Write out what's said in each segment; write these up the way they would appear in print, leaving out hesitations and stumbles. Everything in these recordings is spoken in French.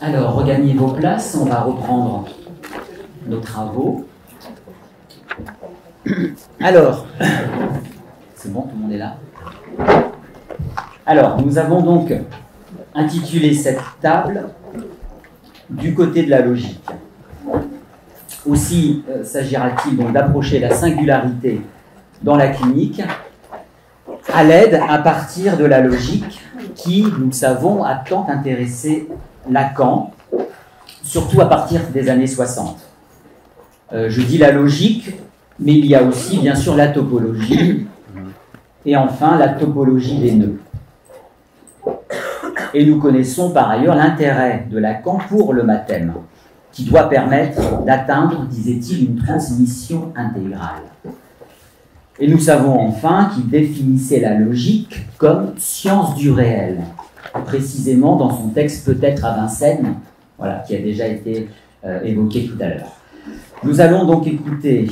Alors, regagnez vos places, on va reprendre nos travaux. Alors, c'est bon, tout le monde est là? Alors, nous avons donc intitulé cette table « Du côté de la logique ». Aussi s'agira-t-il donc d'approcher la singularité dans la clinique à l'aide, à partir de la logique qui, nous le savons, a tant intéressé Lacan, surtout à partir des années 60. Je dis la logique, mais il y a aussi bien sûr la topologie et enfin la topologie des nœuds. Et nous connaissons par ailleurs l'intérêt de Lacan pour le mathème, qui doit permettre d'atteindre, disait-il, une transmission intégrale. Et nous savons enfin qu'il définissait la logique comme science du réel, précisément dans son texte Peut-être à Vincennes, voilà, qui a déjà été évoqué tout à l'heure. Nous allons donc écouter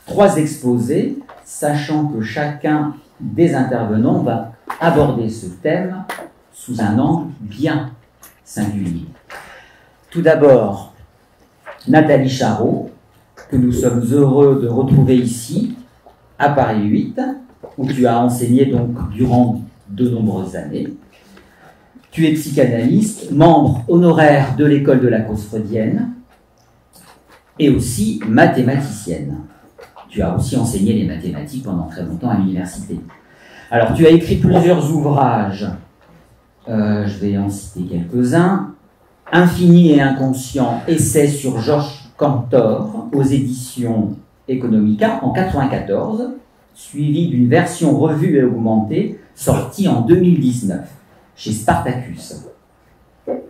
3 exposés, sachant que chacun des intervenants va aborder ce thème sous un angle bien singulier. Tout d'abord, Nathalie Charot, que nous sommes heureux de retrouver ici, à Paris 8, où tu as enseigné donc durant de nombreuses années. Tu es psychanalyste, membre honoraire de l'école de la cause freudienne et aussi mathématicienne. Tu as aussi enseigné les mathématiques pendant très longtemps à l'université. Alors, tu as écrit plusieurs ouvrages, je vais en citer quelques-uns. Infini et inconscient, essai sur Georges Cantor aux éditions Economica en 1994, suivi d'une version revue et augmentée sortie en 2019 chez Spartacus.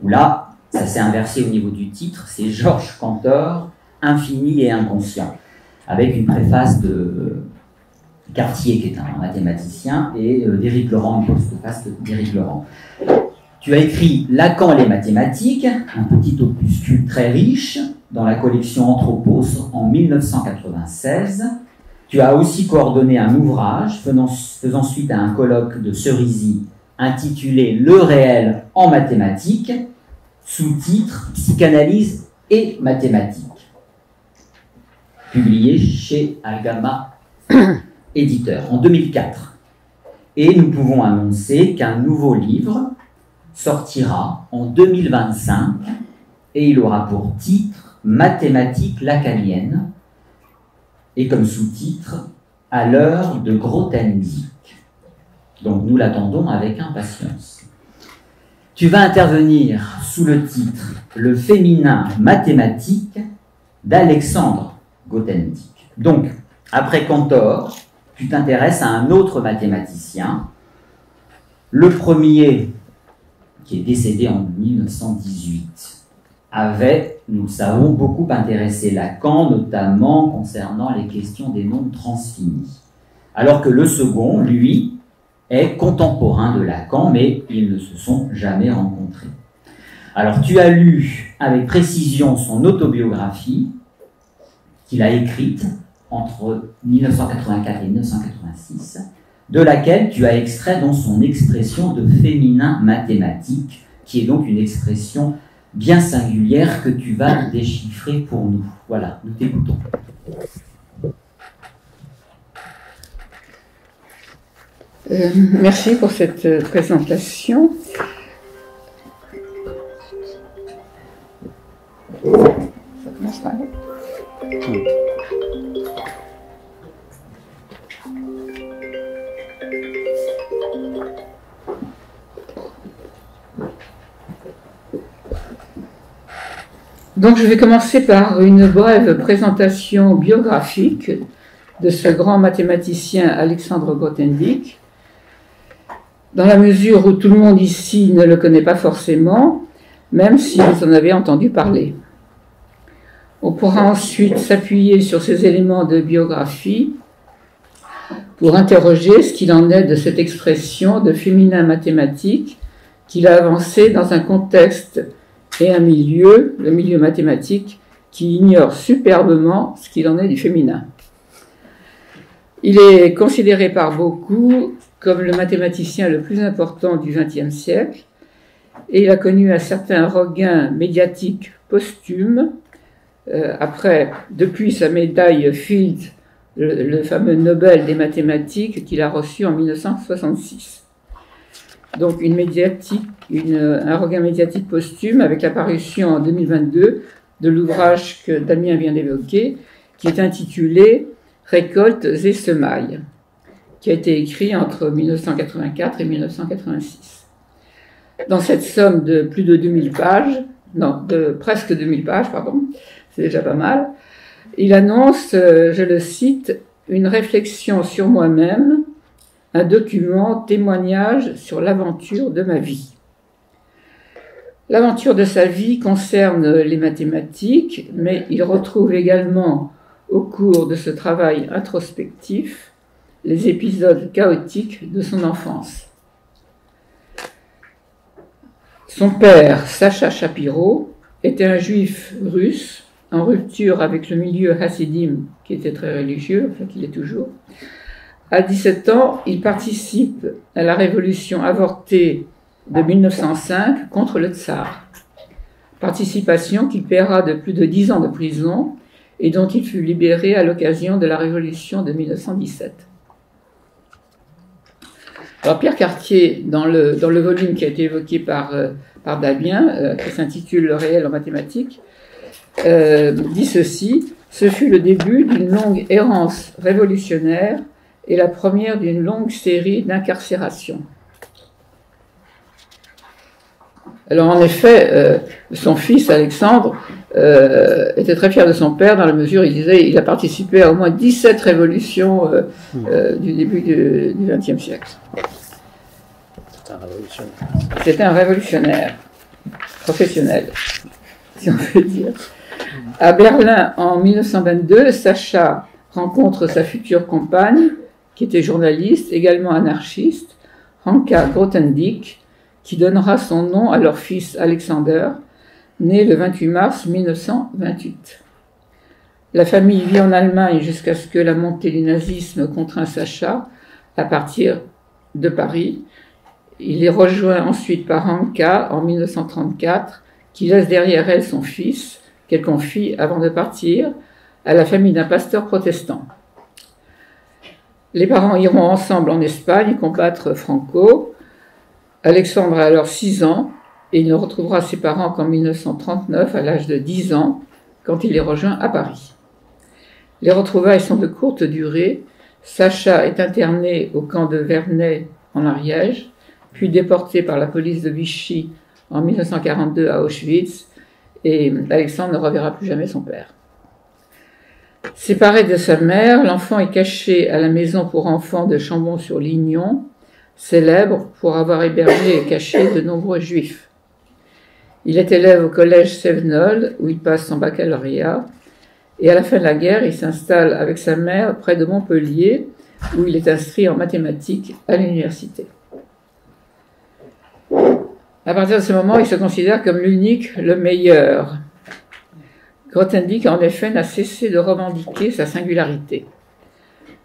Où là, ça s'est inversé au niveau du titre, c'est Georges Cantor, Infini et inconscient, avec une préface de Cartier, qui est un mathématicien, et d'Éric Laurent, une postface d'Éric Laurent. Tu as écrit Lacan et les mathématiques, un petit opuscule très riche, dans la collection Anthropos en 1996. Tu as aussi coordonné un ouvrage faisant suite à un colloque de Cerisy intitulé « Le réel en mathématiques », sous-titre « Psychanalyse et mathématiques », publié chez Algama Éditeur en 2004. Et nous pouvons annoncer qu'un nouveau livre sortira en 2025 et il aura pour titre « Mathématiques lacaniennes » et comme sous-titre « À l'heure de Grothendieck ». Donc nous l'attendons avec impatience. Tu vas intervenir sous le titre « Le féminin mathématique » d'Alexandre Grothendieck. Donc, après Cantor, tu t'intéresses à un autre mathématicien, le premier qui est décédé en 1918, avait, nous le savons, beaucoup intéressé Lacan, notamment concernant les questions des nombres transfinis. Alors que le second, lui, est contemporain de Lacan, mais ils ne se sont jamais rencontrés. Alors, tu as lu avec précision son autobiographie, qu'il a écrite entre 1984 et 1986, de laquelle tu as extrait donc son expression de féminin mathématique, qui est donc une expression bien singulière que tu vas déchiffrer pour nous. Voilà, nous t'écoutons. Merci pour cette présentation. Ça commence par là. Donc je vais commencer par une brève présentation biographique de ce grand mathématicien Alexandre Grothendieck, dans la mesure où tout le monde ici ne le connaît pas forcément, même si vous en avez entendu parler. On pourra ensuite s'appuyer sur ces éléments de biographie pour interroger ce qu'il en est de cette expression de féminin mathématique qu'il a avancée dans un contexte et un milieu, le milieu mathématique, qui ignore superbement ce qu'il en est du féminin. Il est considéré par beaucoup comme le mathématicien le plus important du XXe siècle, et il a connu un certain regain médiatique posthume, depuis sa médaille Fields, le fameux Nobel des mathématiques qu'il a reçu en 1966. Donc un regain médiatique posthume avec l'apparition en 2022 de l'ouvrage que Damien vient d'évoquer, qui est intitulé « Récoltes et semailles », qui a été écrit entre 1984 et 1986. Dans cette somme de plus de 2000 pages, non, de presque 2000 pages, pardon, c'est déjà pas mal, il annonce, je le cite, « une réflexion sur moi-même, un document témoignage sur l'aventure de ma vie ». L'aventure de sa vie concerne les mathématiques, mais il retrouve également, au cours de ce travail introspectif, les épisodes chaotiques de son enfance. Son père, Sacha Shapiro, était un juif russe en rupture avec le milieu hassidim, qui était très religieux, enfin qu'il est toujours. À 17 ans, il participe à la révolution avortée de 1905 contre le tsar. Participation qu'il paiera de plus de 10 ans de prison et dont il fut libéré à l'occasion de la révolution de 1917. Alors Pierre Cartier, dans le volume qui a été évoqué par Damien, qui s'intitule « Le réel en mathématiques », dit ceci: « Ce fut le début d'une longue errance révolutionnaire et la première d'une longue série d'incarcérations. » Alors en effet, son fils Alexandre était très fier de son père dans la mesure où il disait qu'il a participé à au moins 17 révolutions du début du XXe siècle. C'est un révolutionnaire. C'était un révolutionnaire professionnel, si on peut dire. À Berlin, en 1922, Sacha rencontre sa future compagne, qui était journaliste, également anarchiste, Hanka Grothendieck, qui donnera son nom à leur fils Alexander, né le 28 mars 1928. La famille vit en Allemagne jusqu'à ce que la montée du nazisme contraint Sacha à partir de Paris. Il est rejoint ensuite par Hanka en 1934, qui laisse derrière elle son fils, qu'elle confie avant de partir à la famille d'un pasteur protestant. Les parents iront ensemble en Espagne combattre Franco. Alexandre a alors 6 ans et il ne retrouvera ses parents qu'en 1939 à l'âge de 10 ans quand il les rejoint à Paris. Les retrouvailles sont de courte durée. Sacha est interné au camp de Vernay en Ariège, puis déporté par la police de Vichy en 1942 à Auschwitz, et Alexandre ne reverra plus jamais son père. Séparé de sa mère, l'enfant est caché à la maison pour enfants de Chambon-sur-Lignon, célèbre pour avoir hébergé et caché de nombreux juifs. Il est élève au collège Sévenol, où il passe son baccalauréat, et à la fin de la guerre, il s'installe avec sa mère près de Montpellier, où il est inscrit en mathématiques à l'université. À partir de ce moment, il se considère comme l'unique, le meilleur. Grothendieck, en effet, n'a cessé de revendiquer sa singularité.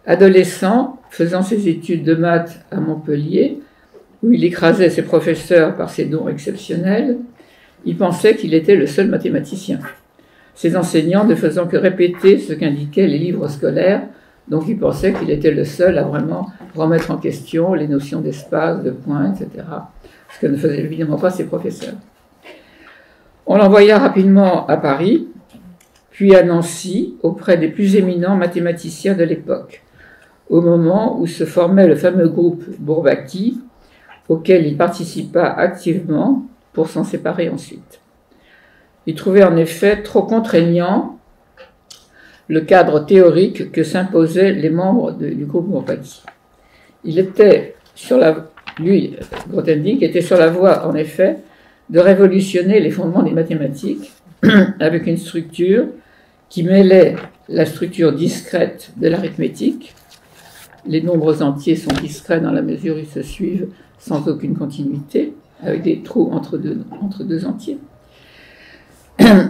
Adolescent, faisant ses études de maths à Montpellier, où il écrasait ses professeurs par ses dons exceptionnels, il pensait qu'il était le seul mathématicien. Ses enseignants ne faisant que répéter ce qu'indiquaient les livres scolaires, donc il pensait qu'il était le seul à vraiment remettre en question les notions d'espace, de points, etc., ce que ne faisaient évidemment pas ses professeurs. On l'envoya rapidement à Paris, puis à Nancy, auprès des plus éminents mathématiciens de l'époque, au moment où se formait le fameux groupe Bourbaki, auquel il participa activement pour s'en séparer ensuite. Il trouvait en effet trop contraignant le cadre théorique que s'imposaient les membres du groupe Bourbaki. Grothendieck était sur la voie, en effet, de révolutionner les fondements des mathématiques avec une structure qui mêlait la structure discrète de l'arithmétique. Les nombres entiers sont discrets dans la mesure où ils se suivent sans aucune continuité, avec des trous entre deux entiers.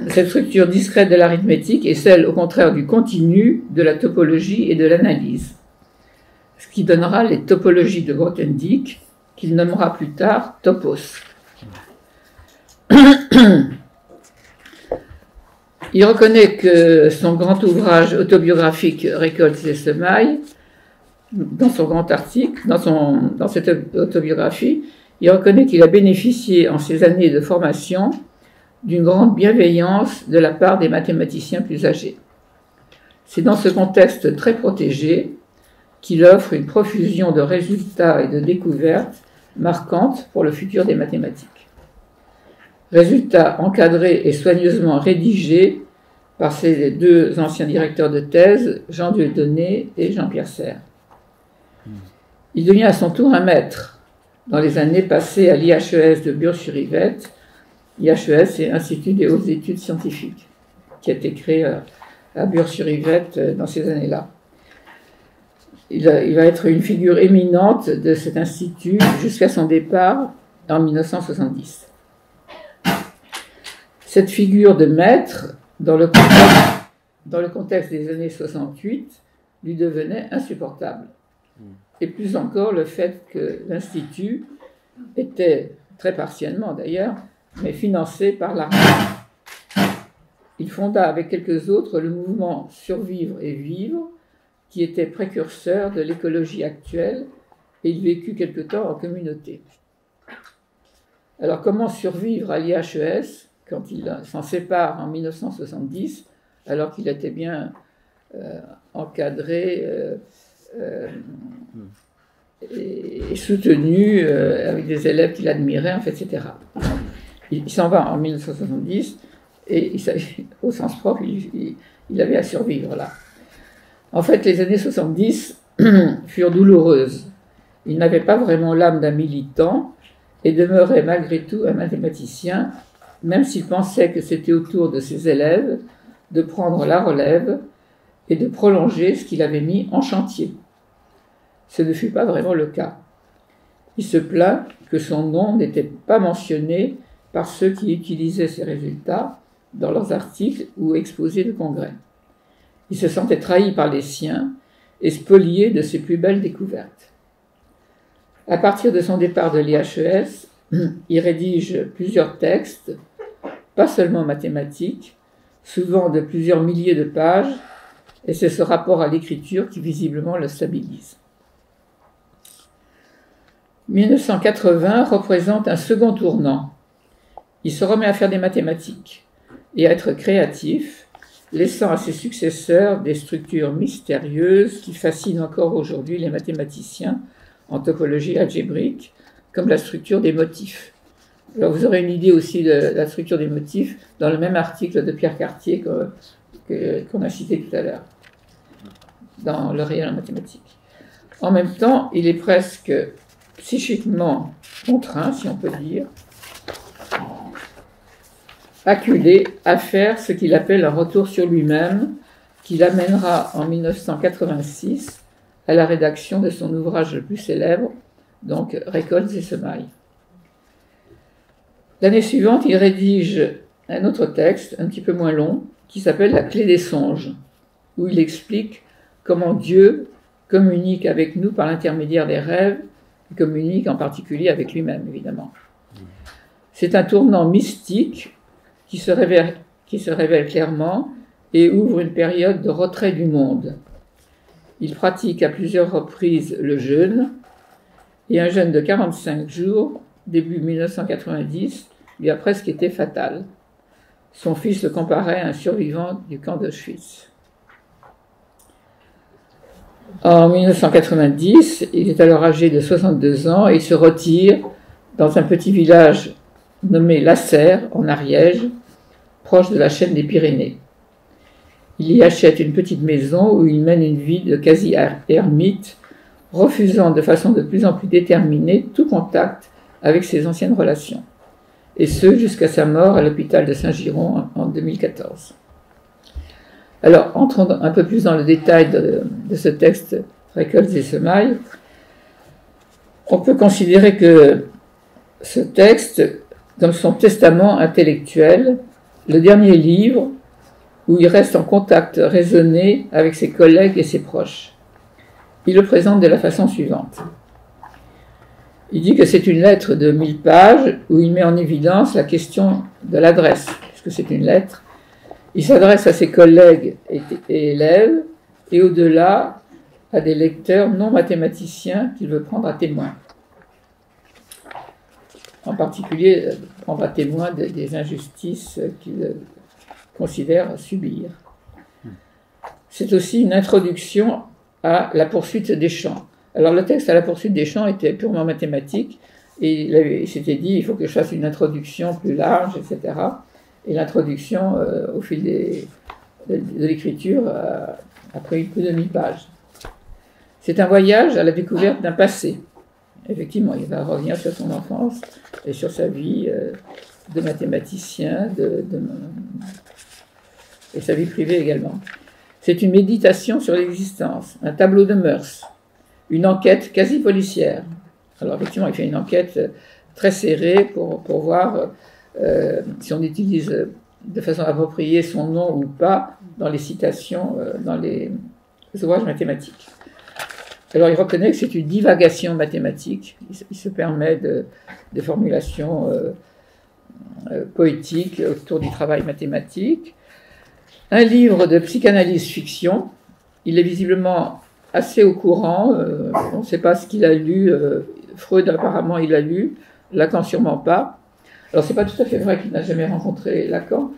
Cette structure discrète de l'arithmétique est celle, au contraire, du continu, de la topologie et de l'analyse, ce qui donnera les topologies de Grothendieck, qu'il nommera plus tard topos. Il reconnaît que son grand ouvrage autobiographique Récoltes et semailles, dans son grand article, dans cette autobiographie, il reconnaît qu'il a bénéficié en ses années de formation d'une grande bienveillance de la part des mathématiciens plus âgés. C'est dans ce contexte très protégé qu'il offre une profusion de résultats et de découvertes marquantes pour le futur des mathématiques. Résultats encadrés et soigneusement rédigés par ses deux anciens directeurs de thèse, Jean Dieudonné et Jean-Pierre Serre. Il devient à son tour un maître dans les années passées à l'IHES de Bure-sur-Yvette. L'IHES, c'est l'Institut des hautes études scientifiques, qui a été créé à Bure-sur-Yvette dans ces années-là. Il va être une figure éminente de cet institut jusqu'à son départ en 1970. Cette figure de maître, dans le contexte des années 68, lui devenait insupportable. Et plus encore le fait que l'Institut était, très partiellement d'ailleurs, mais financé par l'armée. Il fonda avec quelques autres le mouvement Survivre et Vivre, qui était précurseur de l'écologie actuelle, et il vécut quelque temps en communauté. Alors comment survivre à l'IHES quand il s'en sépare en 1970, alors qu'il était bien encadré et soutenu avec des élèves qu'il admirait, etc. Il s'en va en 1970 et au sens propre, il avait à survivre là. En fait, les années 70 furent douloureuses. Il n'avait pas vraiment l'âme d'un militant et demeurait malgré tout un mathématicien, même s'il pensait que c'était au tour de ses élèves de prendre la relève et de prolonger ce qu'il avait mis en chantier. Ce ne fut pas vraiment le cas. Il se plaint que son nom n'était pas mentionné par ceux qui utilisaient ses résultats dans leurs articles ou exposés de congrès. Il se sentait trahi par les siens et spolié de ses plus belles découvertes. À partir de son départ de l'IHES, il rédige plusieurs textes, pas seulement mathématiques, souvent de plusieurs milliers de pages, et c'est ce rapport à l'écriture qui visiblement le stabilise. 1980 représente un second tournant. Il se remet à faire des mathématiques et à être créatif, laissant à ses successeurs des structures mystérieuses qui fascinent encore aujourd'hui les mathématiciens en topologie algébrique, comme la structure des motifs. Alors vous aurez une idée aussi de la structure des motifs dans le même article de Pierre Cartier qu'on a cité tout à l'heure, dans Le réel en mathématiques. En même temps, il est presque psychiquement contraint, si on peut dire, acculé à faire ce qu'il appelle un retour sur lui-même, qui l'amènera en 1986 à la rédaction de son ouvrage le plus célèbre, donc Récoltes et semailles. L'année suivante, il rédige un autre texte, un petit peu moins long, qui s'appelle La clé des songes, où il explique comment Dieu communique avec nous par l'intermédiaire des rêves, et communique en particulier avec lui-même, évidemment. C'est un tournant mystique qui se révèle clairement et ouvre une période de retrait du monde. Il pratique à plusieurs reprises le jeûne, et un jeûne de 45 jours, début 1990, lui a presque été fatal. Son fils le comparait à un survivant du camp d'Auschwitz. En 1990, il est alors âgé de 62 ans et il se retire dans un petit village nommé La Serre, en Ariège, proche de la chaîne des Pyrénées. Il y achète une petite maison où il mène une vie de quasi-ermite, refusant de façon de plus en plus déterminée tout contact avec ses anciennes relations, et ce jusqu'à sa mort à l'hôpital de Saint-Giron en 2014. Alors, entrons un peu plus dans le détail de ce texte Récoltes et semailles. On peut considérer que ce texte, comme son testament intellectuel, le dernier livre où il reste en contact raisonné avec ses collègues et ses proches. Il le présente de la façon suivante. Il dit que c'est une lettre de 1000 pages où il met en évidence la question de l'adresse, puisque c'est une lettre. Il s'adresse à ses collègues et élèves, et au-delà, à des lecteurs non mathématiciens qu'il veut prendre à témoin. En particulier, prendre à témoin des injustices qu'il considère subir. C'est aussi une introduction à la poursuite des champs. Alors le texte à la poursuite des champs était purement mathématique, et il s'était dit il faut que je fasse une introduction plus large, etc. Et l'introduction, au fil de l'écriture, a pris plus de 1000 pages. C'est un voyage à la découverte d'un passé. Effectivement, il va revenir sur son enfance et sur sa vie de mathématicien et sa vie privée également. C'est une méditation sur l'existence, un tableau de mœurs, une enquête quasi policière. Alors effectivement, il fait une enquête très serrée pour voir si on utilise de façon appropriée son nom ou pas dans les citations, dans les ouvrages mathématiques. Alors il reconnaît que c'est une divagation mathématique, il se permet de formulations poétiques autour du travail mathématique. Un livre de psychanalyse fiction, il est visiblement assez au courant, on ne sait pas ce qu'il a lu, Freud apparemment il a lu, Lacan sûrement pas. Alors c'est pas tout à fait vrai qu'il n'a jamais rencontré Lacan,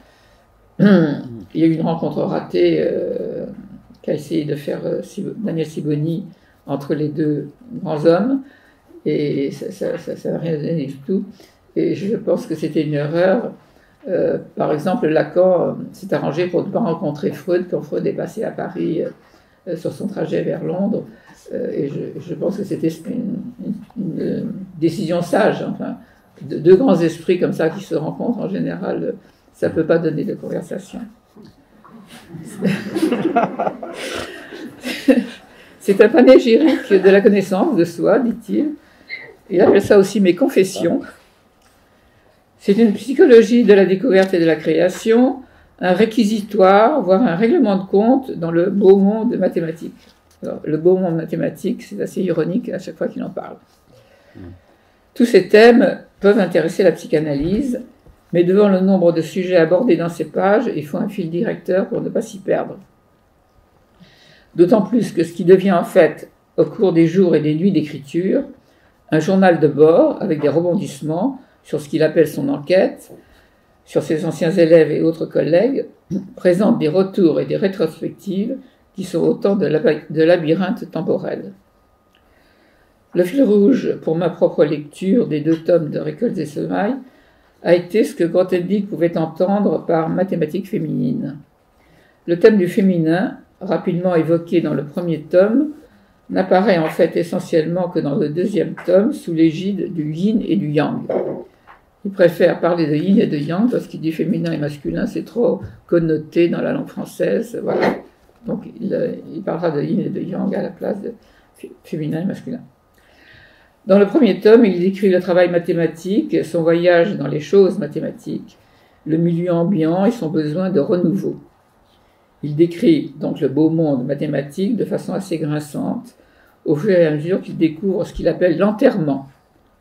il y a eu une rencontre ratée qu'a essayé de faire Daniel Sibony entre les deux grands hommes, et ça n'a rien donné du tout, et je pense que c'était une erreur. Par exemple, Lacan s'est arrangé pour ne pas rencontrer Freud quand Freud est passé à Paris sur son trajet vers Londres, et je pense que c'était une décision sage. Enfin, deux grands esprits comme ça qui se rencontrent, en général, ça ne peut pas donner de conversation. C'est un panégyrique de la connaissance de soi, dit-il. Il appelle ça aussi mes confessions. C'est une psychologie de la découverte et de la création, un réquisitoire, voire un règlement de compte dans le beau monde mathématique. Alors, le beau monde mathématique, c'est assez ironique à chaque fois qu'il en parle. Tous ces thèmes peuvent intéresser la psychanalyse, mais devant le nombre de sujets abordés dans ces pages, il faut un fil directeur pour ne pas s'y perdre. D'autant plus que ce qui devient en fait, au cours des jours et des nuits d'écriture, un journal de bord avec des rebondissements sur ce qu'il appelle son enquête, sur ses anciens élèves et autres collègues, présente des retours et des rétrospectives qui sont autant de labyrinthes temporels. Le fil rouge pour ma propre lecture des 2 tomes de Récoltes et Semailles a été ce que Grothendieck pouvait entendre par mathématiques féminines. Le thème du féminin, rapidement évoqué dans le premier tome, n'apparaît en fait essentiellement que dans le 2e tome sous l'égide du yin et du yang. Il préfère parler de yin et de yang parce qu'il dit féminin et masculin, c'est trop connoté dans la langue française. Voilà. Donc il parlera de yin et de yang à la place de féminin et masculin. Dans le premier tome, il décrit le travail mathématique, son voyage dans les choses mathématiques, le milieu ambiant et son besoin de renouveau. Il décrit donc le beau monde mathématique de façon assez grinçante, au fur et à mesure qu'il découvre ce qu'il appelle l'enterrement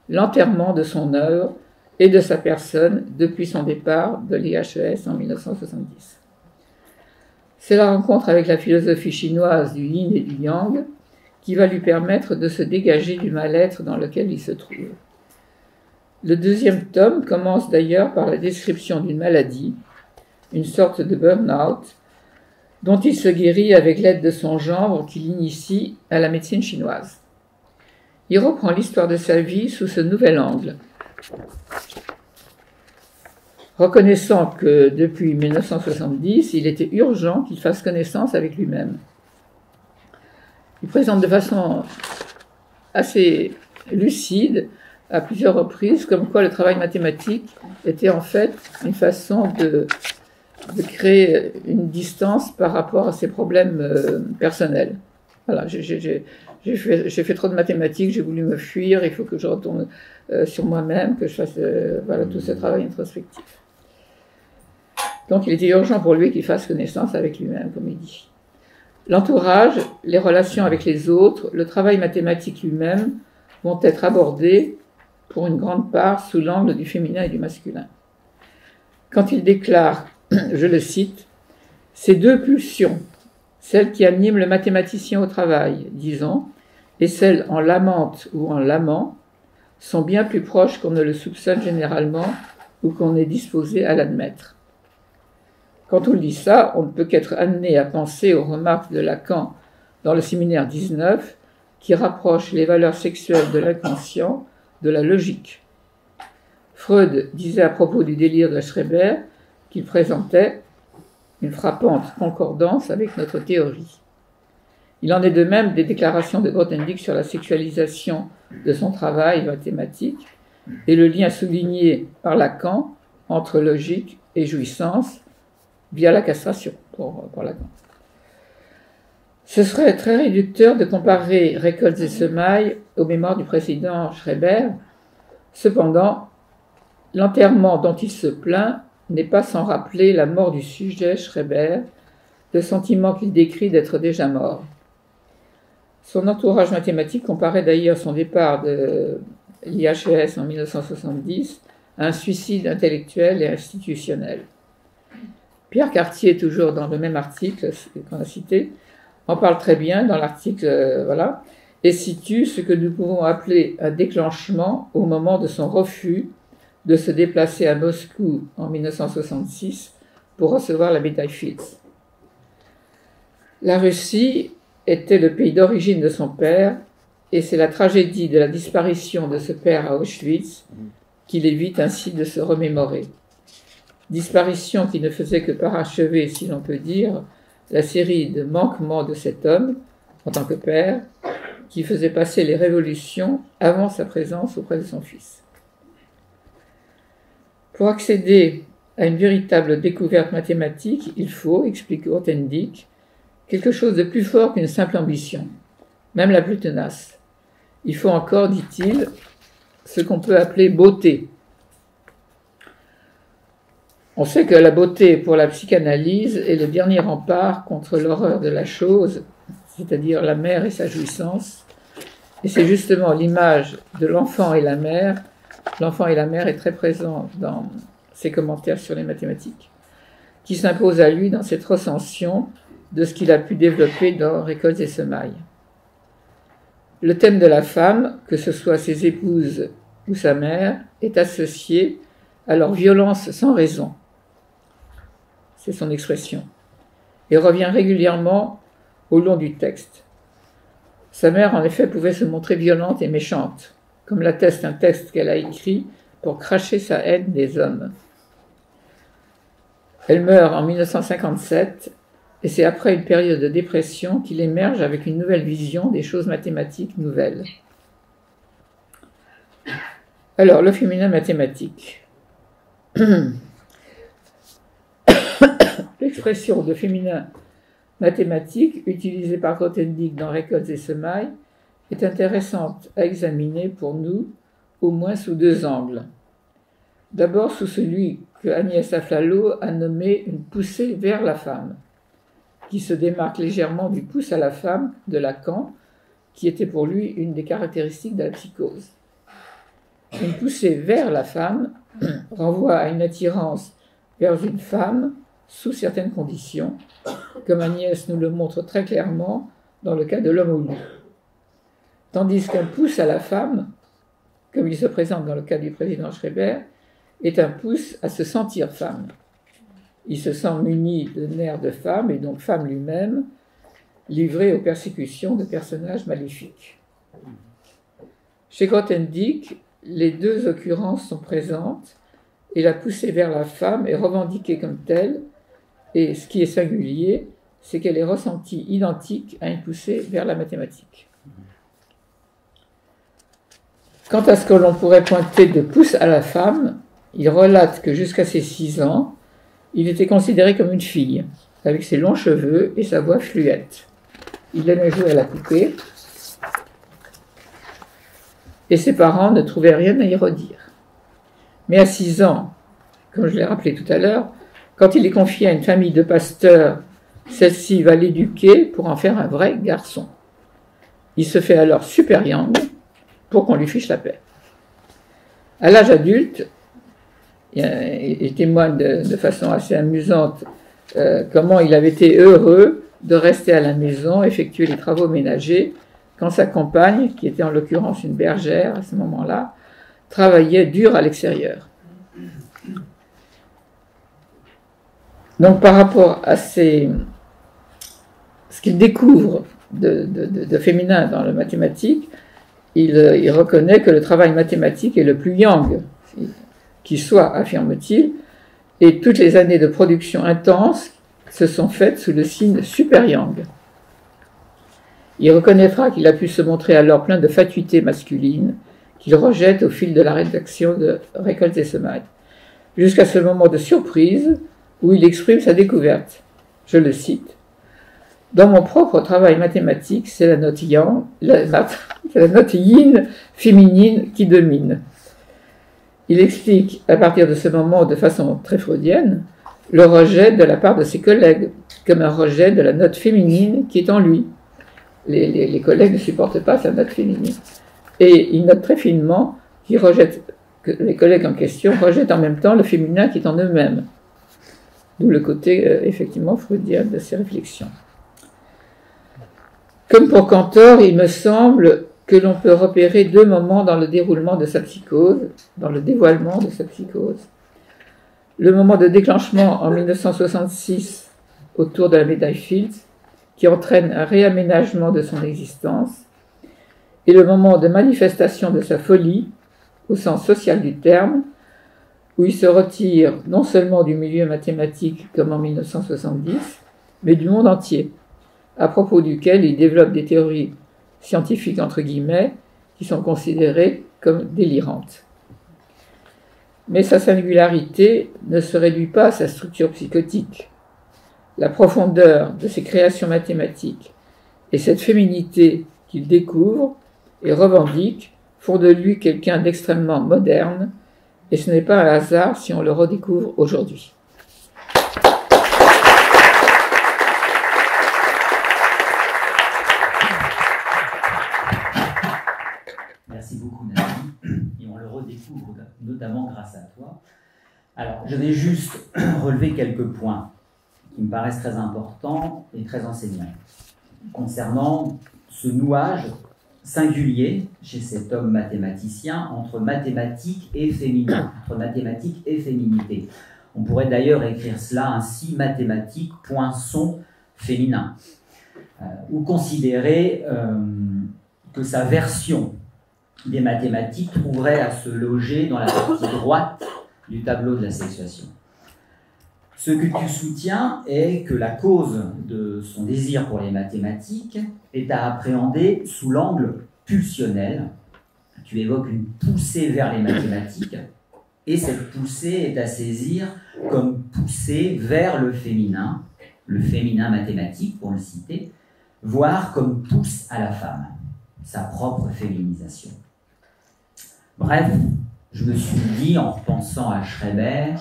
de son œuvre et de sa personne depuis son départ de l'IHES en 1970. C'est la rencontre avec la philosophie chinoise du yin et du yang qui va lui permettre de se dégager du mal-être dans lequel il se trouve. Le 2e tome commence d'ailleurs par la description d'une maladie, une sorte de burn-out, dont il se guérit avec l'aide de son gendre qui l'initie à la médecine chinoise. Il reprend l'histoire de sa vie sous ce nouvel angle, reconnaissant que depuis 1970, il était urgent qu'il fasse connaissance avec lui-même. Il présente de façon assez lucide, à plusieurs reprises, comme quoi le travail mathématique était en fait une façon de créer une distance par rapport à ses problèmes personnels. Voilà, j'ai fait trop de mathématiques, j'ai voulu me fuir, il faut que je retourne sur moi-même, que je fasse tout ce travail introspectif. Donc il était urgent pour lui qu'il fasse connaissance avec lui-même, comme il dit. L'entourage, les relations avec les autres, le travail mathématique lui-même vont être abordées pour une grande part sous l'angle du féminin et du masculin. Quand il déclare, je le cite, « Ces deux pulsions, celle qui anime le mathématicien au travail, disons, et celle en l'amante ou en l'amant, sont bien plus proches qu'on ne le soupçonne généralement ou qu'on est disposé à l'admettre. » Quand on lit ça, on ne peut qu'être amené à penser aux remarques de Lacan dans le séminaire 19, qui rapproche les valeurs sexuelles de l'inconscient de la logique. Freud disait à propos du délire de Schreber qu'il présentait une frappante concordance avec notre théorie. Il en est de même des déclarations de Grothendieck sur la sexualisation de son travail mathématique et le lien souligné par Lacan entre logique et jouissance via la castration pour Lacan. Ce serait très réducteur de comparer Récoltes et semailles aux mémoires du président Schreber. Cependant, l'enterrement dont il se plaint n'est pas sans rappeler la mort du sujet Schreber, le sentiment qu'il décrit d'être déjà mort. Son entourage mathématique comparait d'ailleurs son départ de l'IHES en 1970 à un suicide intellectuel et institutionnel. Pierre Cartier, toujours dans le même article qu'on a cité, en parle très bien dans l'article, et situe ce que nous pouvons appeler un déclenchement au moment de son refus de se déplacer à Moscou en 1966 pour recevoir la médaille Fields. La Russie était le pays d'origine de son père, et c'est la tragédie de la disparition de ce père à Auschwitz qu'il évite ainsi de se remémorer. Disparition qui ne faisait que parachever, si l'on peut dire, la série de manquements de cet homme, en tant que père, qui faisait passer les révolutions avant sa présence auprès de son fils. Pour accéder à une véritable découverte mathématique, il faut, explique Grothendieck, quelque chose de plus fort qu'une simple ambition, même la plus tenace. Il faut encore, dit-il, ce qu'on peut appeler beauté. On sait que la beauté pour la psychanalyse est le dernier rempart contre l'horreur de la chose, c'est-à-dire la mère et sa jouissance. Et c'est justement l'image de l'enfant et la mère. L'enfant et la mère est très présent dans ses commentaires sur les mathématiques, qui s'impose à lui dans cette recension de ce qu'il a pu développer dans Récoltes et semailles. Le thème de la femme, que ce soit ses épouses ou sa mère, est associé à leur violence sans raison. C'est son expression, et revient régulièrement au long du texte. Sa mère, en effet, pouvait se montrer violente et méchante, comme l'atteste un texte qu'elle a écrit pour cracher sa haine des hommes. Elle meurt en 1957, et c'est après une période de dépression qu'il émerge avec une nouvelle vision des choses mathématiques nouvelles. Alors, le féminin mathématique. L'expression de féminin mathématique utilisée par Grothendieck dans Récoltes et semailles est intéressante à examiner pour nous, au moins sous deux angles. D'abord sous celui que Agnès Aflalo a nommé une poussée vers la femme, qui se démarque légèrement du pouce à la femme de Lacan, qui était pour lui une des caractéristiques de la psychose. Une poussée vers la femme renvoie à une attirance vers une femme sous certaines conditions, comme Agnès nous le montre très clairement dans le cas de l'homme au loup. Tandis qu'un pouce à la femme, comme il se présente dans le cas du président Schreber, est un pouce à se sentir femme. Il se sent muni de nerfs de femme, et donc femme lui-même, livré aux persécutions de personnages maléfiques. Chez Grothendieck, les deux occurrences sont présentes, et la poussée vers la femme est revendiquée comme telle, et ce qui est singulier, c'est qu'elle est ressentie identique à une poussée vers la mathématique. Quant à ce que l'on pourrait pointer de pouce à la femme, il relate que jusqu'à ses 6 ans, il était considéré comme une fille, avec ses longs cheveux et sa voix fluette. Il aimait jouer à la poupée, et ses parents ne trouvaient rien à y redire. Mais à 6 ans, comme je l'ai rappelé tout à l'heure, quand il est confié à une famille de pasteurs, celle-ci va l'éduquer pour en faire un vrai garçon. Il se fait alors super young, pour qu'on lui fiche la paix. À l'âge adulte, il témoigne de façon assez amusante comment il avait été heureux de rester à la maison, effectuer les travaux ménagers, quand sa compagne, qui était en l'occurrence une bergère à ce moment-là, travaillait dur à l'extérieur. Donc par rapport à ce qu'il découvre de féminin dans la mathématique, il reconnaît que le travail mathématique est le plus yang qui soit, affirme-t-il, et toutes les années de production intense se sont faites sous le signe super yang. Il reconnaîtra qu'il a pu se montrer alors plein de fatuités masculines qu'il rejette au fil de la rédaction de Récoltes et Semailles, jusqu'à ce moment de surprise où il exprime sa découverte. Je le cite. « Dans mon propre travail mathématique, c'est la note yang, c'est la note yin féminine qui domine. » Il explique à partir de ce moment de façon très freudienne le rejet de la part de ses collègues, comme un rejet de la note féminine qui est en lui. Les collègues ne supportent pas sa note féminine. Et il note très finement que les collègues en question rejettent en même temps le féminin qui est en eux-mêmes. D'où le côté effectivement freudien de ces réflexions. Comme pour Cantor, il me semble que l'on peut repérer deux moments dans le déroulement de sa psychose, dans le dévoilement de sa psychose. Le moment de déclenchement en 1966 autour de la médaille Fields, qui entraîne un réaménagement de son existence, et le moment de manifestation de sa folie, au sens social du terme, où il se retire non seulement du milieu mathématique comme en 1970, mais du monde entier, à propos duquel il développe des théories scientifiques entre guillemets qui sont considérées comme délirantes. Mais sa singularité ne se réduit pas à sa structure psychotique. La profondeur de ses créations mathématiques et cette féminité qu'il découvre et revendique font de lui quelqu'un d'extrêmement moderne, et ce n'est pas un hasard si on le redécouvre aujourd'hui. Merci beaucoup, Nathalie. Et on le redécouvre notamment grâce à toi. Alors, je vais juste relever quelques points qui me paraissent très importants et très enseignants concernant ce nouage singulier chez cet homme mathématicien entre mathématiques et féminin, entre mathématiques et féminité. On pourrait d'ailleurs écrire cela ainsi, mathématiques, poinçon féminin, ou considérer que sa version des mathématiques trouverait à se loger dans la partie droite du tableau de la sexuation. Ce que tu soutiens est que la cause de son désir pour les mathématiques est à appréhender sous l'angle pulsionnel. Tu évoques une poussée vers les mathématiques, et cette poussée est à saisir comme poussée vers le féminin mathématique, pour le citer, voire comme pousse à la femme, sa propre féminisation. Bref, je me suis dit, en repensant à Schreber,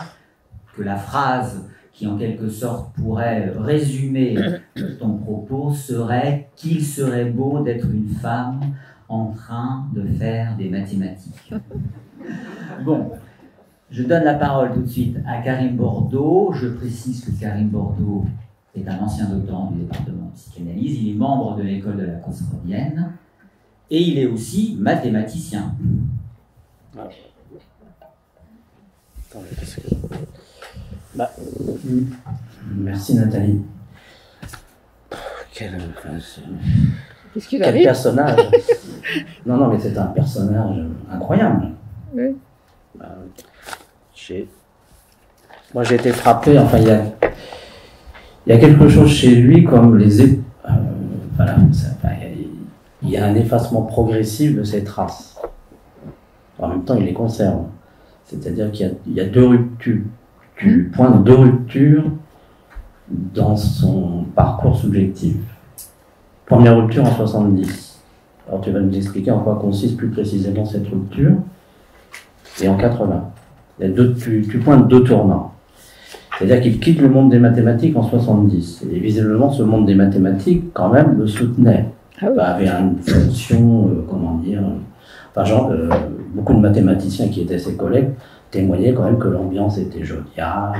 que la phrase qui en quelque sorte pourrait résumer ton propos serait qu'il serait beau d'être une femme en train de faire des mathématiques. Bon, je donne la parole tout de suite à Karim Bordeaux. Je précise que Karim Bordeaux est un ancien doctorant du département de psychanalyse. Il est membre de l'école de la cause freudienne et il est aussi mathématicien. Ah. Merci Nathalie. Quel personnage. Non, mais c'est un personnage incroyable. Oui. Moi j'ai été frappé, enfin il y a quelque chose chez lui comme voilà, il y a un effacement progressif de ses traces. En même temps il les conserve. C'est-à-dire qu'il y a deux ruptures. Tu pointes deux ruptures dans son parcours subjectif. Première rupture en 70. Alors tu vas nous expliquer en quoi consiste plus précisément cette rupture. Et en 80. Tu pointes deux tournants. C'est-à-dire qu'il quitte le monde des mathématiques en 70. Et visiblement, ce monde des mathématiques, quand même, le soutenait. Ah oui. Avait une fonction, Enfin, genre, beaucoup de mathématiciens qui étaient ses collègues témoignaient quand même que l'ambiance était joviale.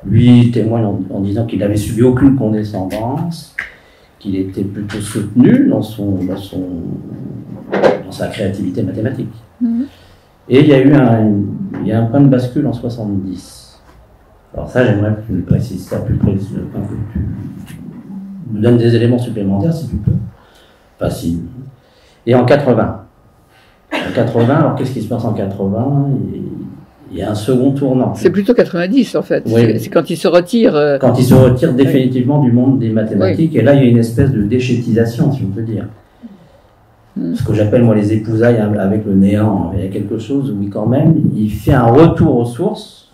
Lui témoigne en disant qu'il n'avait subi aucune condescendance, qu'il était plutôt soutenu dans sa créativité mathématique. Et il y a eu un point de bascule en 70. Alors ça, j'aimerais que tu me précises ça plus précisément, que tu me donnes des éléments supplémentaires si tu peux. Facile. Et en 80. En 80, alors qu'est-ce qui se passe en 80 ? Il y a un second tournant. C'est plutôt 90 en fait. Oui. C'est quand il se retire. Quand il se retire définitivement du monde des mathématiques, et là il y a une espèce de déchétisation, si on peut dire. Ce que j'appelle moi les épousailles avec le néant. Il y a quelque chose où quand même il fait un retour aux sources,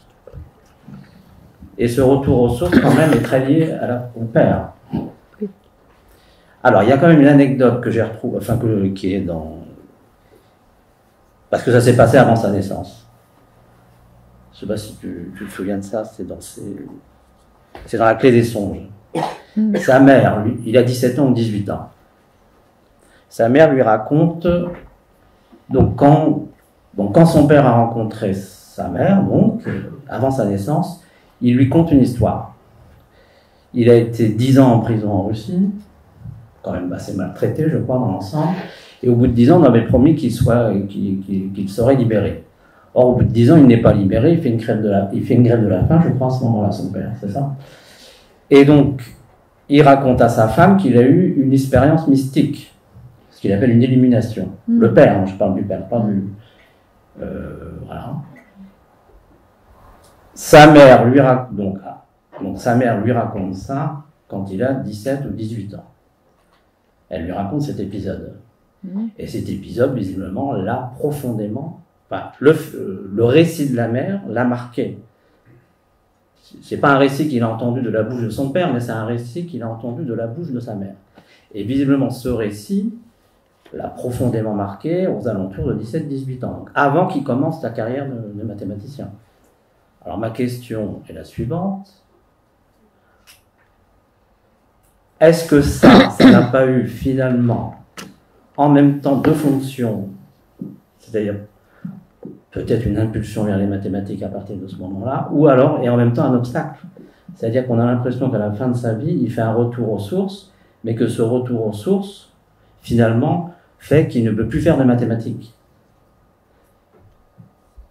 et ce retour aux sources quand même est très lié au père. Alors il y a quand même une anecdote que j'ai retrouvée, enfin qui est dans, parce que ça s'est passé avant sa naissance. Je ne sais pas si tu te souviens de ça, c'est dans la clé des songes. Sa mère, lui, il a 17 ans ou 18 ans. Sa mère lui raconte, donc quand son père a rencontré sa mère, donc, avant sa naissance, il lui conte une histoire. Il a été 10 ans en prison en Russie, quand même assez maltraité, je crois, dans l'ensemble, et au bout de 10 ans, on avait promis qu'il serait libéré. Or, au bout de 10 ans, il n'est pas libéré, il fait une grève de la faim, je crois, à ce moment-là, son père, c'est ça. Et donc, il raconte à sa femme qu'il a eu une expérience mystique, ce qu'il appelle une illumination. Le père, hein, je parle du père, pas du... voilà. Sa mère lui raconte ça quand il a 17 ou 18 ans. Elle lui raconte cet épisode. Et cet épisode, visiblement, l'a profondément... Enfin, le récit de la mère l'a marqué. C'est pas un récit qu'il a entendu de la bouche de son père, mais c'est un récit qu'il a entendu de la bouche de sa mère. Et visiblement, ce récit l'a profondément marqué aux alentours de 17-18 ans, donc avant qu'il commence sa carrière de mathématicien. Alors ma question est la suivante. Est-ce que ça n'a pas eu finalement en même temps deux fonctions, c'est-à-dire peut-être une impulsion vers les mathématiques à partir de ce moment-là, ou alors, et en même temps, un obstacle. C'est-à-dire qu'on a l'impression qu'à la fin de sa vie, il fait un retour aux sources, mais que ce retour aux sources, finalement, fait qu'il ne peut plus faire de mathématiques.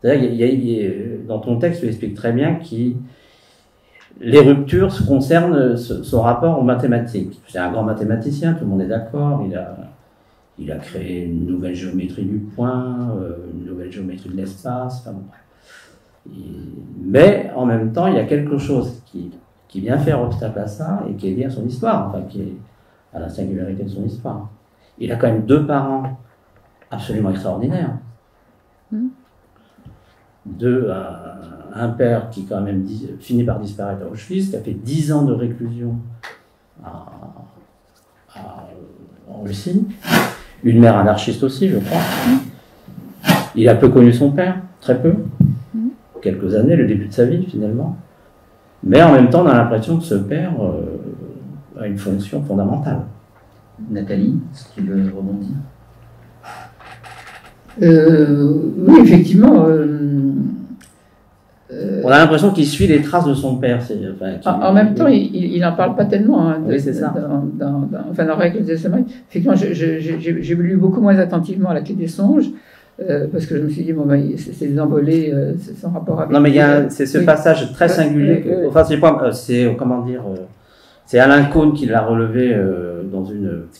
C'est-à-dire, dans ton texte, tu expliques très bien que les ruptures concernent son rapport aux mathématiques. C'est un grand mathématicien, tout le monde est d'accord, il a créé une nouvelle géométrie du point, une nouvelle géométrie de l'espace, enfin bon, bref. Mais en même temps, il y a quelque chose qui vient faire obstacle à ça et qui est lié à son histoire, enfin qui est à la singularité de son histoire. Il a quand même deux parents absolument extraordinaires. Un père qui quand même finit par disparaître à Auschwitz, qui a fait 10 ans de réclusion en Russie. Une mère anarchiste aussi, je crois. Il a peu connu son père, très peu. Quelques années, le début de sa vie, finalement. Mais en même temps, on a l'impression que ce père a une fonction fondamentale. Nathalie, est-ce que tu veux rebondir ? Oui, effectivement. On a l'impression qu'il suit les traces de son père. En même temps, il n'en parle pas tellement. Hein, oui, c'est ça. Dans Règles des Semaines. Effectivement, j'ai lu beaucoup moins attentivement à la clé des songes, parce que je me suis dit, bon, ben, c'est des envolées, c'est son rapport avec... Non, mais c'est ce passage très singulier. Enfin, c'est Alain Cohn qui l'a relevé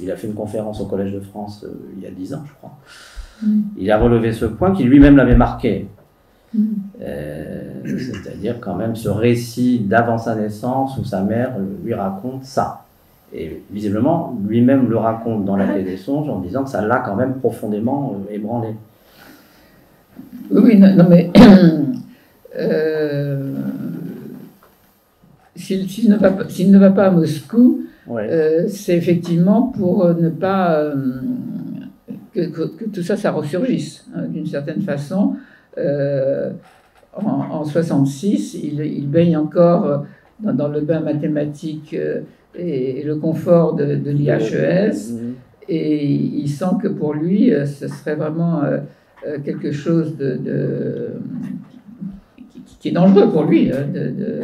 il a fait une conférence au Collège de France il y a 10 ans, je crois. Il a relevé ce point qui lui-même l'avait marqué. C'est-à-dire quand même ce récit d'avant sa naissance où sa mère lui raconte ça. Et visiblement, lui-même le raconte dans la clé des songes en disant que ça l'a quand même profondément ébranlé. Oui, non mais s'il ne va pas à Moscou, ouais. C'est effectivement pour ne pas que tout ça ressurgisse, hein, d'une certaine façon. En 66, il baigne encore dans le bain mathématique et le confort de l'IHES, et il sent que pour lui, ce serait vraiment quelque chose qui est dangereux pour lui, de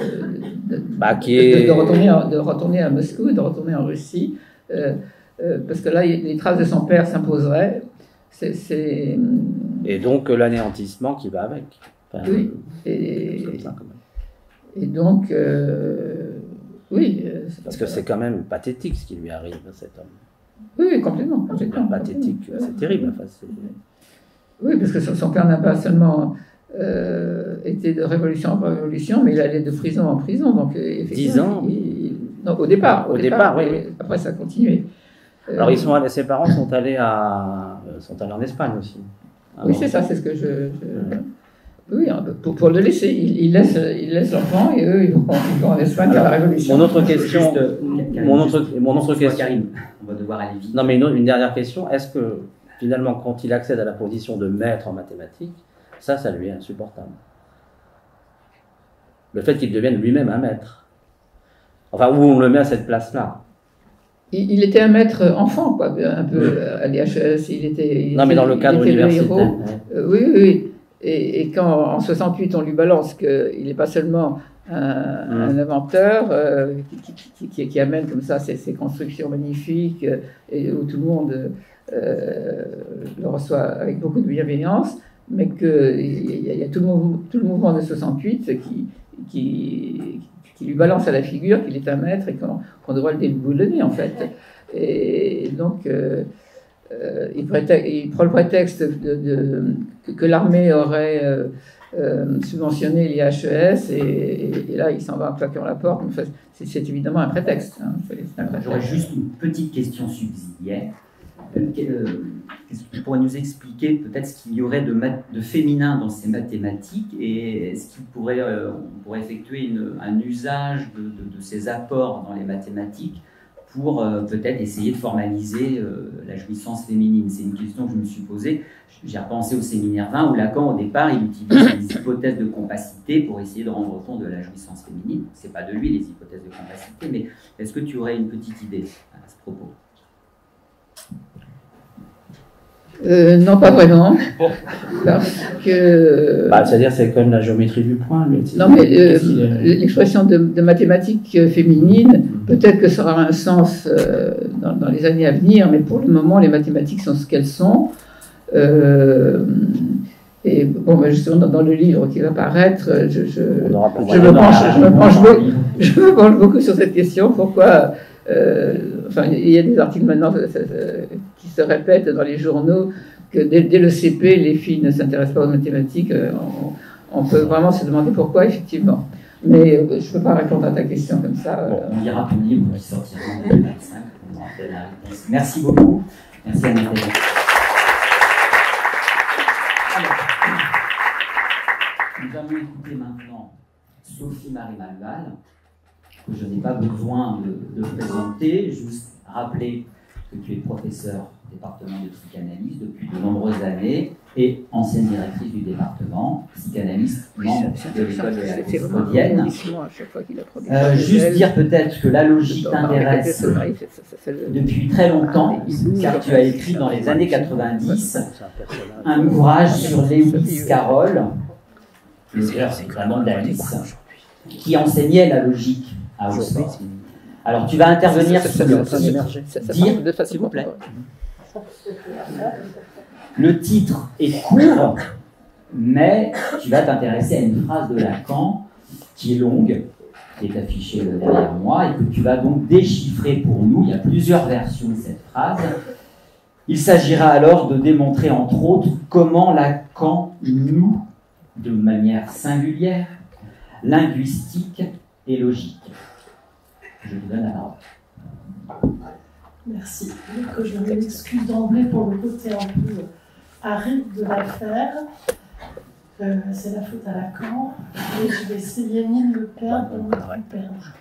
retourner à Moscou, de retourner en Russie, parce que là, les traces de son père s'imposeraient. Et donc l'anéantissement qui va avec. Enfin, oui. Et donc, oui. Parce que c'est quand même pathétique ce qui lui arrive à cet homme. Oui, complètement. C'est pathétique, c'est terrible. Enfin, oui, parce que son père n'a pas seulement été de révolution en révolution, mais il allait de prison en prison. Donc, 10 ans non, au départ, oui. Après, ça a continué. Alors, ses parents sont allés en Espagne aussi. Oui, c'est ça, c'est ce que oui, pour le laisser. Il laisse l'enfant et eux, ils vont en Espagne à la Révolution. Mon autre question... Karim, on va devoir aller vite. Non, mais une dernière question. Est-ce que, finalement, quand il accède à la position de maître en mathématiques, ça lui est insupportable? Le fait qu'il devienne lui-même un maître. Enfin, où on le met à cette place-là. Il était un maître enfant, quoi, un peu à l'IHES. Non, mais dans le cadre universitaire. Oui. Et quand en 68 on lui balance qu'il n'est pas seulement un inventeur qui amène comme ça ces constructions magnifiques et où tout le monde le reçoit avec beaucoup de bienveillance, mais qu'il y a tout le mouvement de 68 qui lui balance à la figure qu'il est un maître et qu'on devrait le déboulonner en fait. Et donc il prend le prétexte que l'armée aurait subventionné l'IHES et là il s'en va en claquant la porte. Enfin, c'est évidemment un prétexte. Hein. J'aurais juste une petite question subsidiaire. Qu'est-ce que tu pourrais nous expliquer peut-être ce qu'il y aurait de féminin dans ces mathématiques et est-ce qu'on pourrait effectuer un usage de ces apports dans les mathématiques pour peut-être essayer de formaliser la jouissance féminine? C'est une question que je me suis posée. J'ai repensé au séminaire 20 où Lacan, au départ, il utilise des hypothèses de compacité pour essayer de rendre compte de la jouissance féminine. Ce n'est pas de lui, les hypothèses de compacité, mais est-ce que tu aurais une petite idée à ce propos? Non, pas vraiment. Parce que... c'est-à-dire c'est quand même la géométrie du point. Non, mais l'expression de mathématiques féminines, peut-être que ça aura un sens dans les années à venir, mais pour le moment, les mathématiques sont ce qu'elles sont. Et bon, justement, dans le livre qui va paraître, je me penche beaucoup sur cette question. Pourquoi il y a des articles maintenant qui se répètent dans les journaux que dès le CP, les filles ne s'intéressent pas aux mathématiques. On peut vraiment se demander pourquoi, effectivement. Mais je ne peux pas répondre à ta question comme ça. On lira ton livre qui sortira en 2025. Merci beaucoup. Merci à Nathalie. Nous allons écouter maintenant Sophie-Marie Malval, que je n'ai pas besoin de présenter. Juste rappeler que tu es professeur au département de psychanalyse depuis de nombreuses années et ancienne directrice du département, psychanalyste, membre de l'école de la freudienne. Juste dire peut-être que la logique t'intéresse depuis très longtemps, car tu as écrit dans les années 90 un ouvrage sur Lewis Carroll, notamment d'Alice, qui enseignait la logique à Oxford. Alors tu vas intervenir sur le titre, dire, s'il vous plaît. Le titre est court, mais tu vas t'intéresser à une phrase de Lacan qui est longue, qui est affichée derrière moi, et que tu vas donc déchiffrer pour nous. Il y a plusieurs versions de cette phrase. Il s'agira alors de démontrer, entre autres, comment Lacan noue, de manière singulière, linguistique et logique. Je vous donne la parole. Merci. Donc, je m'excuse d'emblée pour le côté un peu aride de l'affaire. C'est la faute à Lacan. Et je vais essayer ni de le perdre, ni de le perdre.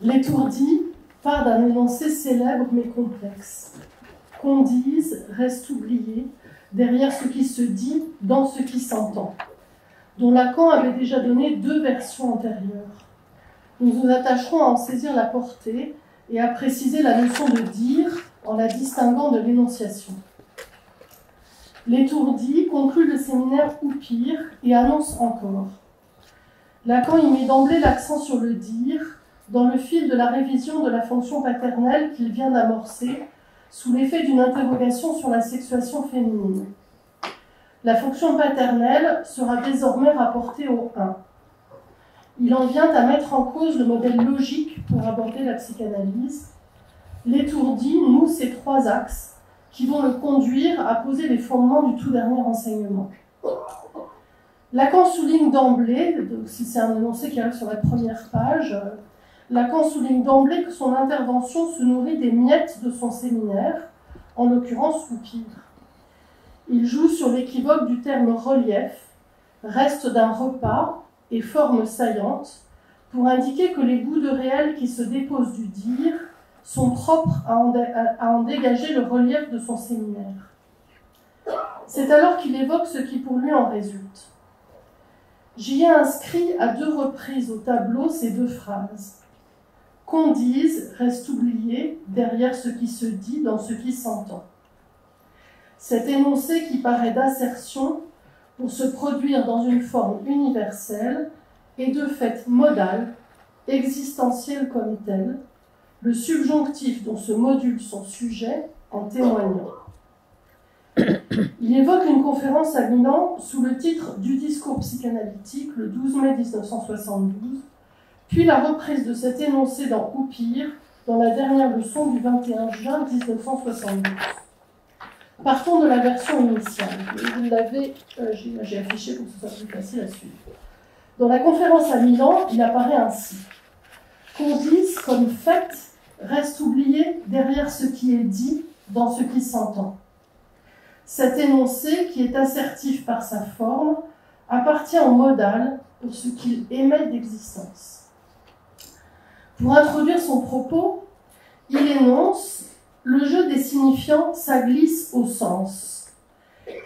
L'étourdi part d'un énoncé célèbre mais complexe. Qu'on dise reste oublié derrière ce qui se dit, dans ce qui s'entend, dont Lacan avait déjà donné 2 versions antérieures. Nous nous attacherons à en saisir la portée et à préciser la notion de dire en la distinguant de l'énonciation. L'étourdi conclut le séminaire Oupire et annonce encore. Lacan y met d'emblée l'accent sur le dire, dans le fil de la révision de la fonction paternelle qu'il vient d'amorcer, sous l'effet d'une interrogation sur la sexuation féminine. La fonction paternelle sera désormais rapportée au 1. Il en vient à mettre en cause le modèle logique pour aborder la psychanalyse. L'étourdi noue ces 3 axes qui vont le conduire à poser les fondements du tout dernier enseignement. Lacan souligne d'emblée, si c'est un énoncé qui arrive sur la première page, Lacan souligne d'emblée que son intervention se nourrit des miettes de son séminaire, en l'occurrence Oupire. Il joue sur l'équivoque du terme relief, reste d'un repas et forme saillante, pour indiquer que les bouts de réel qui se déposent du dire sont propres à en dégager le relief de son séminaire. C'est alors qu'il évoque ce qui pour lui en résulte. J'y ai inscrit à 2 reprises au tableau ces 2 phrases. Qu'on dise reste oublié derrière ce qui se dit dans ce qui s'entend. Cet énoncé qui paraît d'assertion pour se produire dans une forme universelle est de fait modal, existentiel comme tel, le subjonctif dont se module son sujet en témoignant. Il évoque une conférence à Milan sous le titre du discours psychanalytique le 12 mai 1972, puis la reprise de cet énoncé dans Oupire, dans la dernière leçon du 21 juin 1972. Partons de la version initiale. Vous l'avez, j'ai affiché pour que ce soit plus facile à suivre. Dans la conférence à Milan, il apparaît ainsi. Qu'on dise comme fait reste oublié derrière ce qui est dit dans ce qui s'entend. Cet énoncé, qui est assertif par sa forme, appartient au modal pour ce qu'il émet d'existence. Pour introduire son propos, il énonce « Le jeu des signifiants, ça glisse au sens »,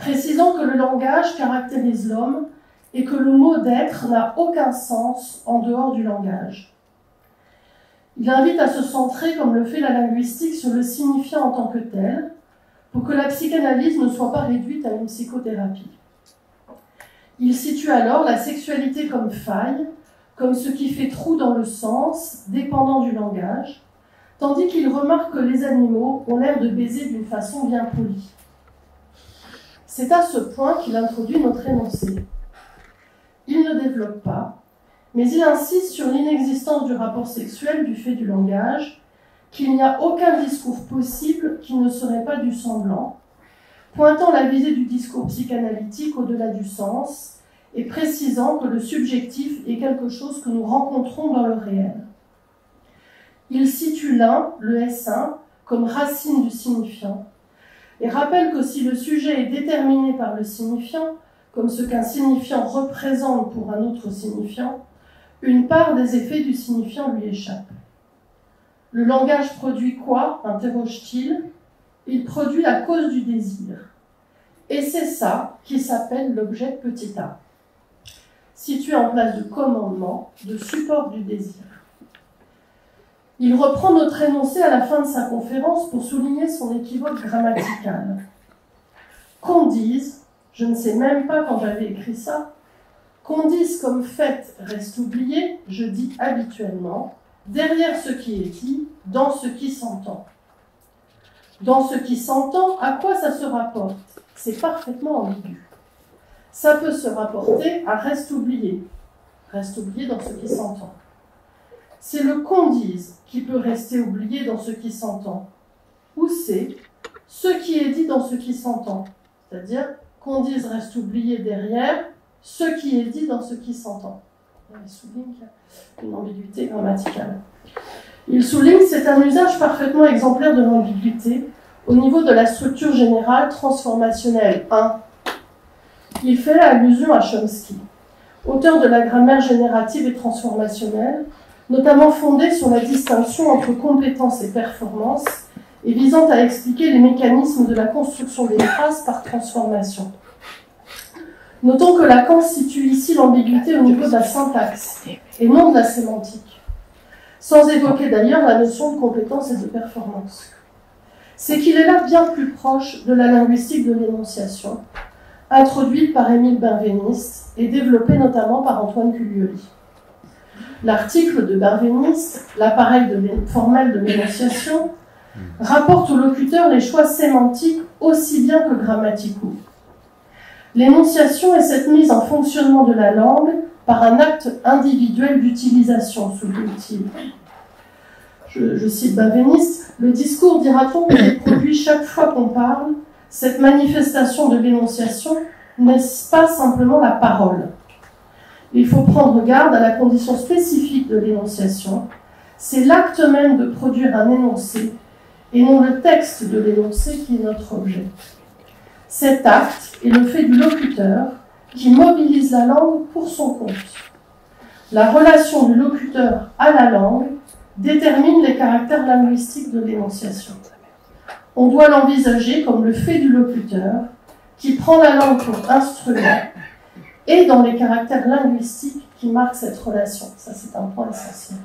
précisant que le langage caractérise l'homme et que le mot d'être n'a aucun sens en dehors du langage. Il invite à se centrer, comme le fait la linguistique, sur le signifiant en tant que tel, pour que la psychanalyse ne soit pas réduite à une psychothérapie. Il situe alors la sexualité comme faille, comme ce qui fait trou dans le sens, dépendant du langage, tandis qu'il remarque que les animaux ont l'air de baiser d'une façon bien polie. C'est à ce point qu'il introduit notre énoncé. Il ne développe pas, mais il insiste sur l'inexistence du rapport sexuel du fait du langage, qu'il n'y a aucun discours possible qui ne serait pas du semblant, pointant la visée du discours psychanalytique au-delà du sens, et précisant que le subjectif est quelque chose que nous rencontrons dans le réel. Il situe l'un, le S1, comme racine du signifiant, et rappelle que si le sujet est déterminé par le signifiant, comme ce qu'un signifiant représente pour un autre signifiant, une part des effets du signifiant lui échappe. Le langage produit quoi, interroge-t-il? Il produit la cause du désir. Et c'est ça qui s'appelle l'objet petit a, situé en place de commandement, de support du désir. Il reprend notre énoncé à la fin de sa conférence pour souligner son équivoque grammatical. Qu'on dise, je ne sais même pas quand j'avais écrit ça, qu'on dise comme fait reste oublié, je dis habituellement, derrière ce qui est dit, dans ce qui s'entend. Dans ce qui s'entend, à quoi ça se rapporte? C'est parfaitement ambigu. Ça peut se rapporter à reste oublié dans ce qui s'entend. C'est le qu'on dise qui peut rester oublié dans ce qui s'entend. Ou c'est ce qui est dit dans ce qui s'entend. C'est-à-dire qu'on dise reste oublié derrière ce qui est dit dans ce qui s'entend. Il souligne une ambiguïté grammaticale. Il souligne c'est un usage parfaitement exemplaire de l'ambiguïté au niveau de la structure générale transformationnelle 1. Il fait allusion à Chomsky, auteur de la grammaire générative et transformationnelle, notamment fondée sur la distinction entre compétence et performance, et visant à expliquer les mécanismes de la construction des phrases par transformation. Notons que Lacan situe ici l'ambiguïté au niveau de la syntaxe, et non de la sémantique, sans évoquer d'ailleurs la notion de compétence et de performance. c'est qu'il est là bien plus proche de la linguistique de l'énonciation, introduite par Émile Benveniste et développée notamment par Antoine Cuglioli. L'article de Benveniste, l'appareil formel de l'énonciation, rapporte au locuteur les choix sémantiques aussi bien que grammaticaux. L'énonciation est cette mise en fonctionnement de la langue par un acte individuel d'utilisation, souligne-t-il. Je cite Benveniste, « Le discours, dira-t-on, qui produit chaque fois qu'on parle, cette manifestation de l'énonciation, n'est-ce pas simplement la parole ? Il faut prendre garde à la condition spécifique de l'énonciation. C'est l'acte même de produire un énoncé, et non le texte de l'énoncé qui est notre objet. Cet acte est le fait du locuteur qui mobilise la langue pour son compte. La relation du locuteur à la langue détermine les caractères linguistiques de l'énonciation. On doit l'envisager comme le fait du locuteur qui prend la langue pour instrument et dans les caractères linguistiques qui marquent cette relation. Ça, c'est un point essentiel.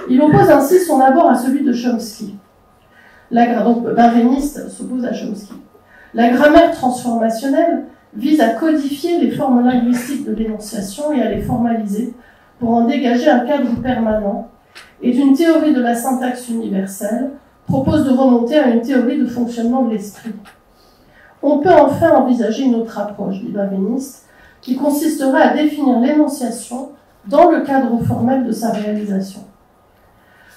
Il oppose ainsi son abord à celui de Chomsky. Donc, Benveniste s'oppose à Chomsky. La grammaire transformationnelle vise à codifier les formes linguistiques de l'énonciation et à les formaliser pour en dégager un cadre permanent, et d'une théorie de la syntaxe universelle propose de remonter à une théorie de fonctionnement de l'esprit. On peut enfin envisager une autre approche, dit Benveniste, qui consisterait à définir l'énonciation dans le cadre formel de sa réalisation.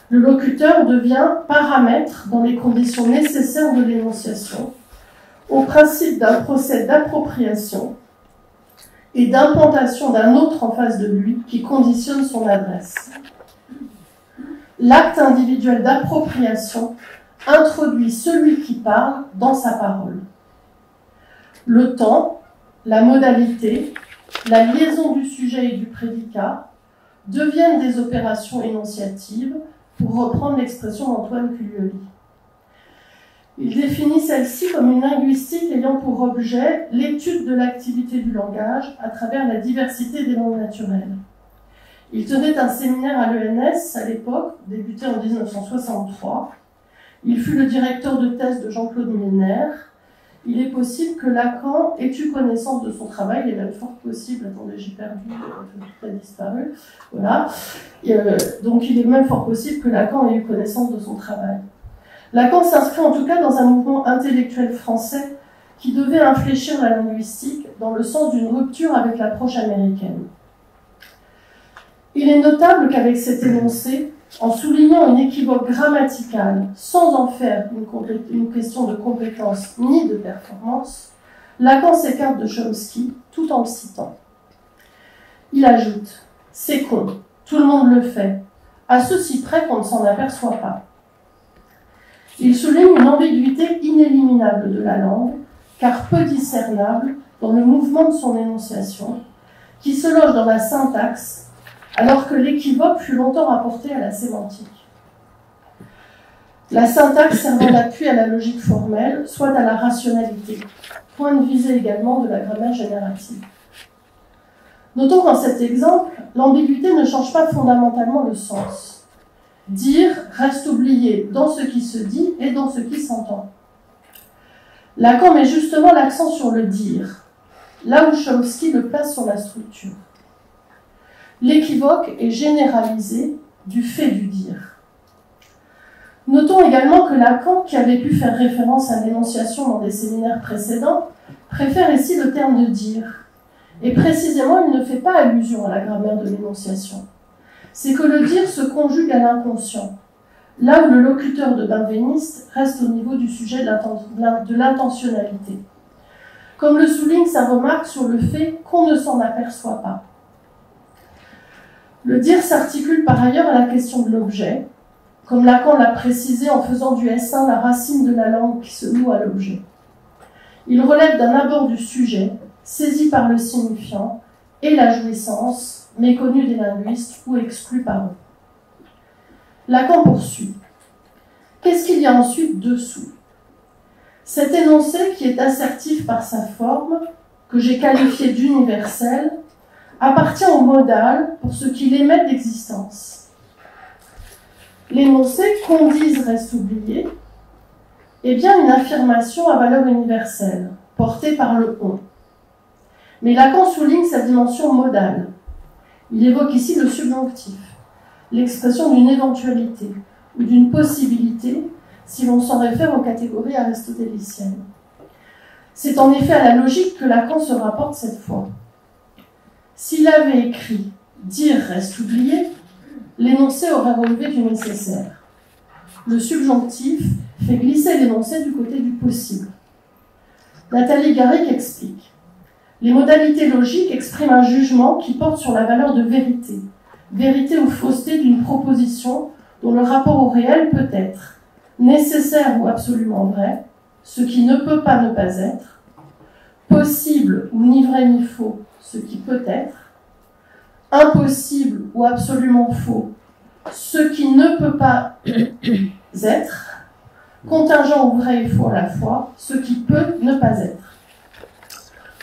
Le locuteur devient paramètre dans les conditions nécessaires de l'énonciation, au principe d'un procès d'appropriation et d'implantation d'un autre en face de lui qui conditionne son adresse. L'acte individuel d'appropriation introduit celui qui parle dans sa parole. Le temps, la modalité, la liaison du sujet et du prédicat deviennent des opérations énonciatives, pour reprendre l'expression d'Antoine Cuglioli. Il définit celle-ci comme une linguistique ayant pour objet l'étude de l'activité du langage à travers la diversité des langues naturelles. Il tenait un séminaire à l'ENS à l'époque, débuté en 1963. Il fut le directeur de thèse de Jean-Claude Milner. Il est possible que Lacan ait eu connaissance de son travail, il est même fort possible, attendez, j'ai perdu, tout a disparu, voilà. Donc il est même fort possible que Lacan ait eu connaissance de son travail. Lacan s'inscrit en tout cas dans un mouvement intellectuel français qui devait infléchir la linguistique dans le sens d'une rupture avec l'approche américaine. Il est notable qu'avec cet énoncé, en soulignant une équivoque grammaticale sans en faire une question de compétence ni de performance, Lacan s'écarte de Chomsky tout en le citant. Il ajoute « C'est con, tout le monde le fait, à ceci près qu'on ne s'en aperçoit pas ». Il souligne une ambiguïté inéliminable de la langue, car peu discernable dans le mouvement de son énonciation, qui se loge dans la syntaxe, alors que l'équivoque fut longtemps rapporté à la sémantique. La syntaxe servant d'appui à la logique formelle, soit à la rationalité, point de visée également de la grammaire générative. Notons qu'en cet exemple, l'ambiguïté ne change pas fondamentalement le sens. Dire reste oublié dans ce qui se dit et dans ce qui s'entend. Lacan met justement l'accent sur le dire, là où Chomsky le place sur la structure. L'équivoque est généralisé du fait du dire. Notons également que Lacan, qui avait pu faire référence à l'énonciation dans des séminaires précédents, préfère ici le terme de dire. Et précisément, il ne fait pas allusion à la grammaire de l'énonciation. C'est que le dire se conjugue à l'inconscient, là où le locuteur de Benveniste reste au niveau du sujet de l'intentionnalité. Comme le souligne sa remarque sur le fait qu'on ne s'en aperçoit pas. Le dire s'articule par ailleurs à la question de l'objet, comme Lacan l'a précisé en faisant du S1 la racine de la langue qui se noue à l'objet. Il relève d'un abord du sujet, saisi par le signifiant, et la jouissance, méconnue des linguistes ou exclue par eux. Lacan poursuit. Qu'est-ce qu'il y a ensuite dessous? Cet énoncé qui est assertif par sa forme, que j'ai qualifié d'universel, appartient au modal pour ce qu'il émet d'existence. L'énoncé qu'on dise reste oublié, est bien une affirmation à valeur universelle, portée par le « on ». Mais Lacan souligne sa dimension modale. Il évoque ici le subjonctif, l'expression d'une éventualité ou d'une possibilité si l'on s'en réfère aux catégories aristotéliciennes. C'est en effet à la logique que Lacan se rapporte cette fois. S'il avait écrit « dire reste oublié », l'énoncé aurait relevé du nécessaire. Le subjonctif fait glisser l'énoncé du côté du possible. Nathalie Garrick explique. Les modalités logiques expriment un jugement qui porte sur la valeur de vérité, vérité ou fausseté d'une proposition dont le rapport au réel peut être nécessaire ou absolument vrai, ce qui ne peut pas ne pas être, possible ou ni vrai ni faux, ce qui peut être, impossible ou absolument faux, ce qui ne peut pas être, contingent ou vrai et faux à la fois, ce qui peut ne pas être.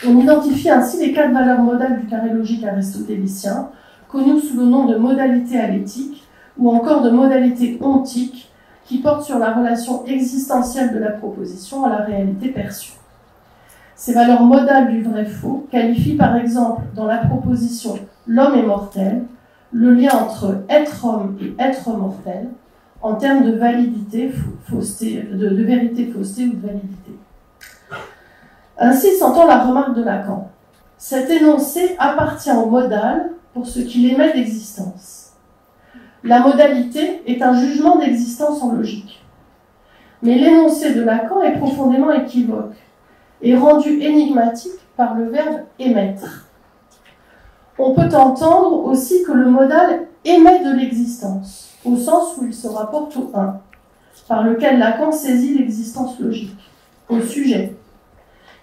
On identifie ainsi les quatre valeurs modales du carré logique aristotélicien, connues sous le nom de modalité alétique ou encore de modalité ontique, qui portent sur la relation existentielle de la proposition à la réalité perçue. Ces valeurs modales du vrai-faux qualifient par exemple dans la proposition « l'homme est mortel » le lien entre être homme et être mortel en termes de validité, fausseté, de vérité, fausseté ou de validité. Ainsi s'entend la remarque de Lacan. Cet énoncé appartient au modal pour ce qu'il émet d'existence. La modalité est un jugement d'existence en logique. Mais l'énoncé de Lacan est profondément équivoque et rendu énigmatique par le verbe émettre. On peut entendre aussi que le modal émet de l'existence, au sens où il se rapporte au un, par lequel Lacan saisit l'existence logique, au sujet.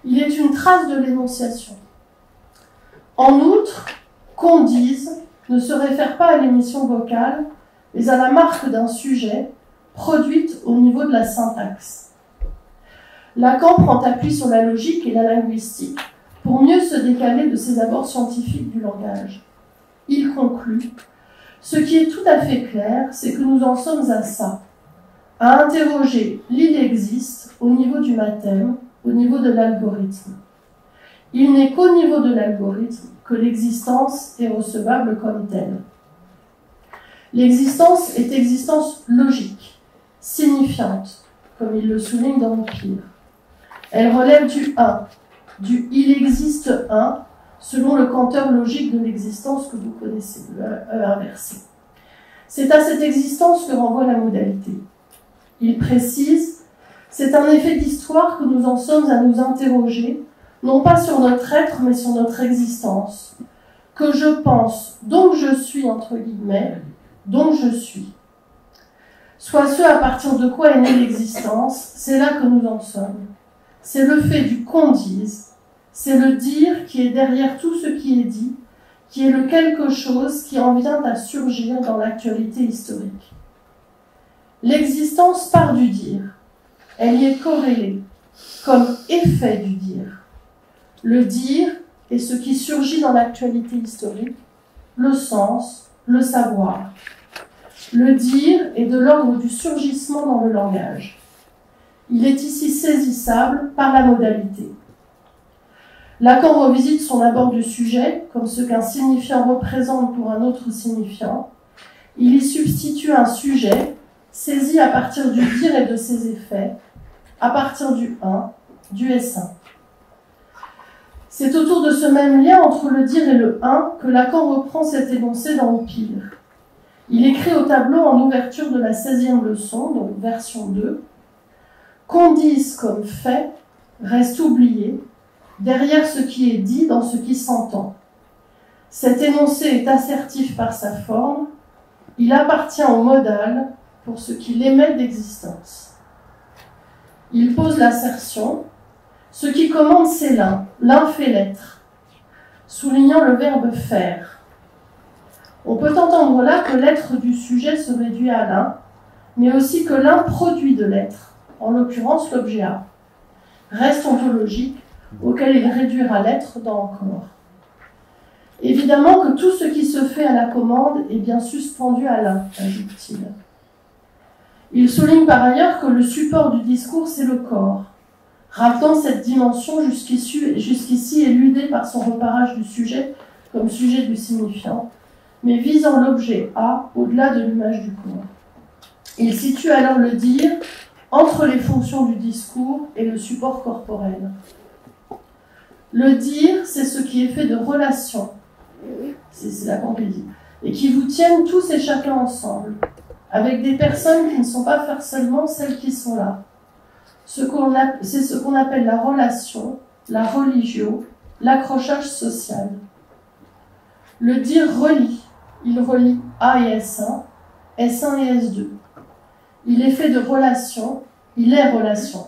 Il est une trace de l'énonciation. En outre, qu'on dise ne se réfère pas à l'émission vocale, mais à la marque d'un sujet produite au niveau de la syntaxe. Lacan prend appui sur la logique et la linguistique pour mieux se décaler de ses abords scientifiques du langage. Il conclut « Ce qui est tout à fait clair, c'est que nous en sommes à ça, à interroger l'il existe au niveau du mathème, au niveau de l'algorithme. Il n'est qu'au niveau de l'algorithme que l'existence est recevable comme telle. L'existence est existence logique, signifiante, comme il le souligne dans Empire. Elle relève du un, du « il existe un », selon le compteur logique de l'existence que vous connaissez, le E inversé. C'est à cette existence que renvoie la modalité. Il précise « c'est un effet d'histoire que nous en sommes à nous interroger, non pas sur notre être, mais sur notre existence, que je pense, donc je suis, entre guillemets, donc je suis. Soit ce à partir de quoi est née l'existence, c'est là que nous en sommes. C'est le fait du qu'on dise, c'est le dire qui est derrière tout ce qui est dit, qui est le quelque chose qui en vient à surgir dans l'actualité historique. L'existence part du dire, elle y est corrélée, comme effet du dire. Le dire est ce qui surgit dans l'actualité historique, le sens, le savoir. Le dire est de l'ordre du surgissement dans le langage. Il est ici saisissable par la modalité. Lacan revisite son abord du sujet comme ce qu'un signifiant représente pour un autre signifiant. Il y substitue un sujet saisi à partir du dire et de ses effets, à partir du un, du essaim. C'est autour de ce même lien entre le dire et le un que Lacan reprend cet énoncé dans Empire. Il écrit au tableau en ouverture de la 16e leçon, donc version 2, « Qu'on dise comme fait reste oublié, derrière ce qui est dit dans ce qui s'entend. Cet énoncé est assertif par sa forme, il appartient au modal pour ce qu'il émet d'existence. » Il pose l'assertion « Ce qui commande c'est l'un fait l'être », soulignant le verbe « faire ». On peut entendre là que l'être du sujet se réduit à l'un, mais aussi que l'un produit de l'être, en l'occurrence l'objet A. Reste ontologique, auquel il réduira l'être dans encore. Évidemment que tout ce qui se fait à la commande est bien suspendu à l'un, ajoute-t-il. Il souligne par ailleurs que le support du discours, c'est le corps, rappelant cette dimension jusqu'ici éludée par son reparage du sujet comme sujet du signifiant, mais visant l'objet A au-delà de l'image du corps. Il situe alors le dire entre les fonctions du discours et le support corporel. Le dire, c'est ce qui est fait de relations, c'est la compagnie, et qui vous tiennent tous et chacun ensemble, avec des personnes qui ne sont pas seulement celles qui sont là. C'est ce qu'on appelle la relation, la religio, l'accrochage social. Le dire relie. Il relie A et S1, S1 et S2. Il est fait de relations, il est relation.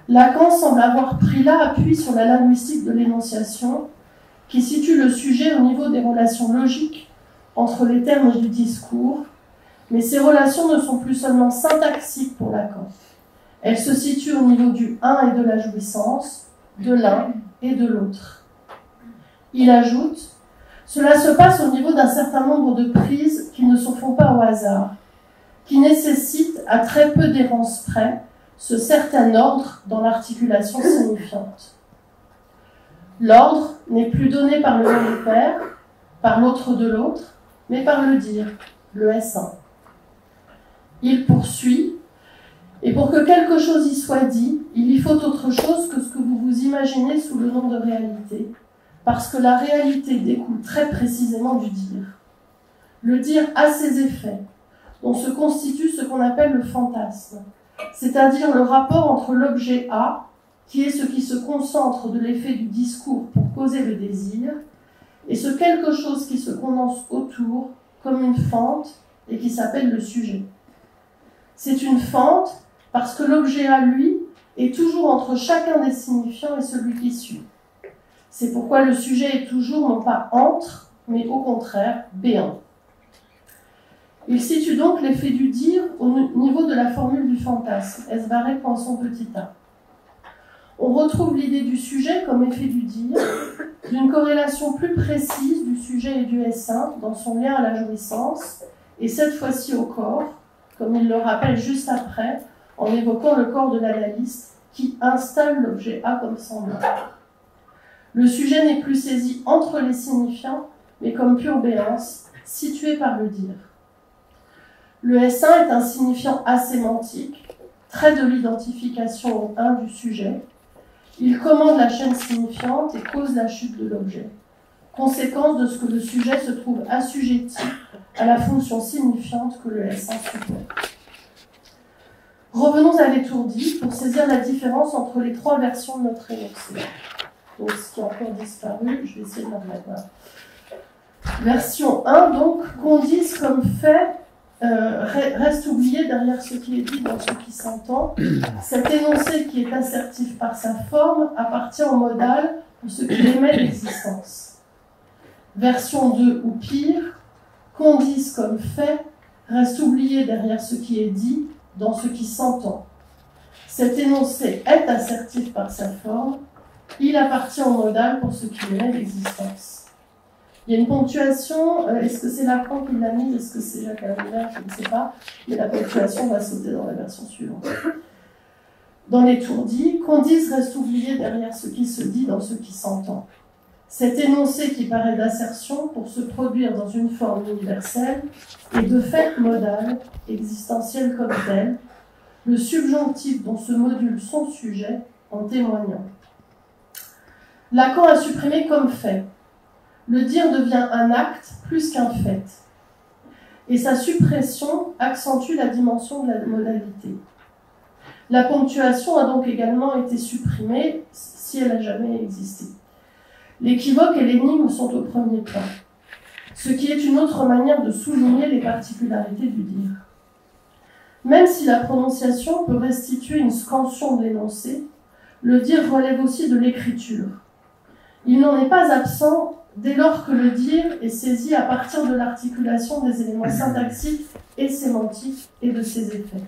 Lacan semble avoir pris là appui sur la linguistique de l'énonciation, qui situe le sujet au niveau des relations logiques entre les termes du discours, mais ces relations ne sont plus seulement syntaxiques pour Lacan. Elles se situent au niveau du un et de la jouissance, de l'un et de l'autre. Il ajoute « Cela se passe au niveau d'un certain nombre de prises qui ne se font pas au hasard, qui nécessitent à très peu d'errance près ce certain ordre dans l'articulation signifiante. L'ordre n'est plus donné par le nom du père, par l'autre de l'autre, mais par le dire, le S1. Il poursuit, et pour que quelque chose y soit dit, il y faut autre chose que ce que vous vous imaginez sous le nom de réalité, parce que la réalité découle très précisément du dire. Le dire a ses effets, dont se constitue ce qu'on appelle le fantasme, c'est-à-dire le rapport entre l'objet A, qui est ce qui se concentre de l'effet du discours pour causer le désir, et ce quelque chose qui se condense autour, comme une fente, et qui s'appelle le sujet. C'est une fente parce que l'objet A, lui, est toujours entre chacun des signifiants et celui qui suit. C'est pourquoi le sujet est toujours non pas entre, mais au contraire, B1. Il situe donc l'effet du dire au niveau de la formule du fantasme, S barré poinçon petit a. On retrouve l'idée du sujet comme effet du dire, d'une corrélation plus précise du sujet et du S1 dans son lien à la jouissance, et cette fois-ci au corps, comme il le rappelle juste après, en évoquant le corps de l'analyste qui installe l'objet A comme semblable. Le sujet n'est plus saisi entre les signifiants, mais comme pure béance, situé par le dire. Le S1 est un signifiant asémantique, trait de l'identification au 1 du sujet. Il commande la chaîne signifiante et cause la chute de l'objet, conséquence de ce que le sujet se trouve assujetti à la fonction signifiante que le S1 supporte. Revenons à l'étourdi pour saisir la différence entre les trois versions de notre énoncé. Donc, ce qui est encore disparu, je vais essayer de le remettre là. Version 1, donc, qu'on dise comme fait, reste oublié derrière ce qui est dit dans ce qui s'entend. Cet énoncé qui est assertif par sa forme appartient au modal pour ce qui émet l'existence. Version 2 ou pire, qu'on dise comme fait, reste oublié derrière ce qui est dit dans ce qui s'entend. Cet énoncé est assertif par sa forme, il appartient au modal pour ce qui émet l'existence. Il y a une ponctuation, est-ce que c'est Lacan qui l'a mise, est-ce que c'est Jacques Alain, je ne sais pas, mais la ponctuation va sauter dans la version suivante. Dans l'étourdi, qu'on dise reste oublié derrière ce qui se dit dans ce qui s'entend. Cet énoncé qui paraît d'assertion pour se produire dans une forme universelle est de fait modal, existentiel comme tel, le subjonctif dont se module son sujet en témoignant. Lacan a supprimé comme fait. Le dire devient un acte plus qu'un fait. Et sa suppression accentue la dimension de la modalité. La ponctuation a donc également été supprimée si elle n'a jamais existé. L'équivoque et l'énigme sont au premier plan, ce qui est une autre manière de souligner les particularités du dire. Même si la prononciation peut restituer une scansion de l'énoncé, le dire relève aussi de l'écriture. Il n'en est pas absent dès lors que le dire est saisi à partir de l'articulation des éléments syntaxiques et sémantiques et de ses effets.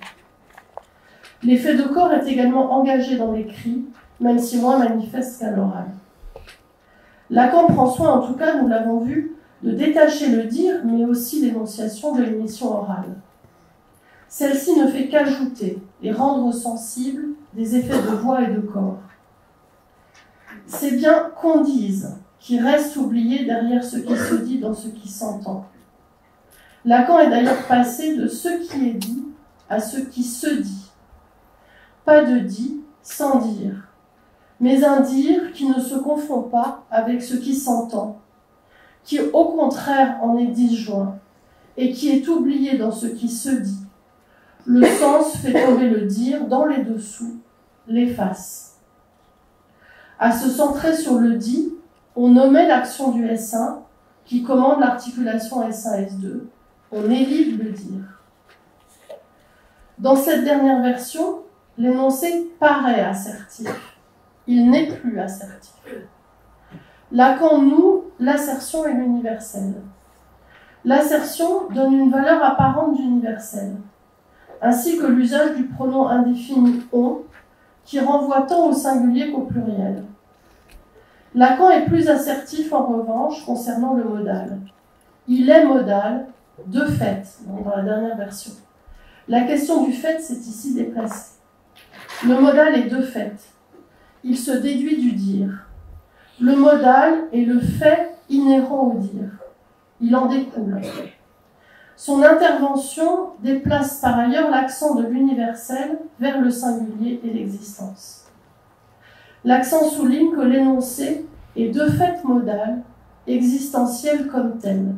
L'effet de corps est également engagé dans l'écrit, même si moins manifeste qu'à l'oral. Lacan prend soin, en tout cas, nous l'avons vu, de détacher le dire, mais aussi l'énonciation de l'émission orale. Celle-ci ne fait qu'ajouter et rendre sensibles des effets de voix et de corps. C'est bien qu'on dise qui reste oublié derrière ce qui se dit dans ce qui s'entend. Lacan est d'ailleurs passé de ce qui est dit à ce qui se dit. Pas de dit sans dire, mais un dire qui ne se confond pas avec ce qui s'entend, qui au contraire en est disjoint et qui est oublié dans ce qui se dit. Le sens fait tomber le dire dans les dessous, l'efface. À se centrer sur le dit, on omet l'action du S1 qui commande l'articulation S1-S2. On évite le dire. Dans cette dernière version, l'énoncé paraît assertif. Il n'est plus assertif. Lacan noue l'assertion et l'universel. L'assertion donne une valeur apparente d'universel, ainsi que l'usage du pronom indéfini « on », qui renvoie tant au singulier qu'au pluriel. Lacan est plus assertif en revanche concernant le modal. Il est modal de fait, dans la dernière version. La question du fait s'est ici déplacée. Le modal est de fait. Il se déduit du dire. Le modal est le fait inhérent au dire. Il en découle. Son intervention déplace par ailleurs l'accent de l'universel vers le singulier et l'existence. L'accent souligne que l'énoncé est de fait modal, existentiel comme tel.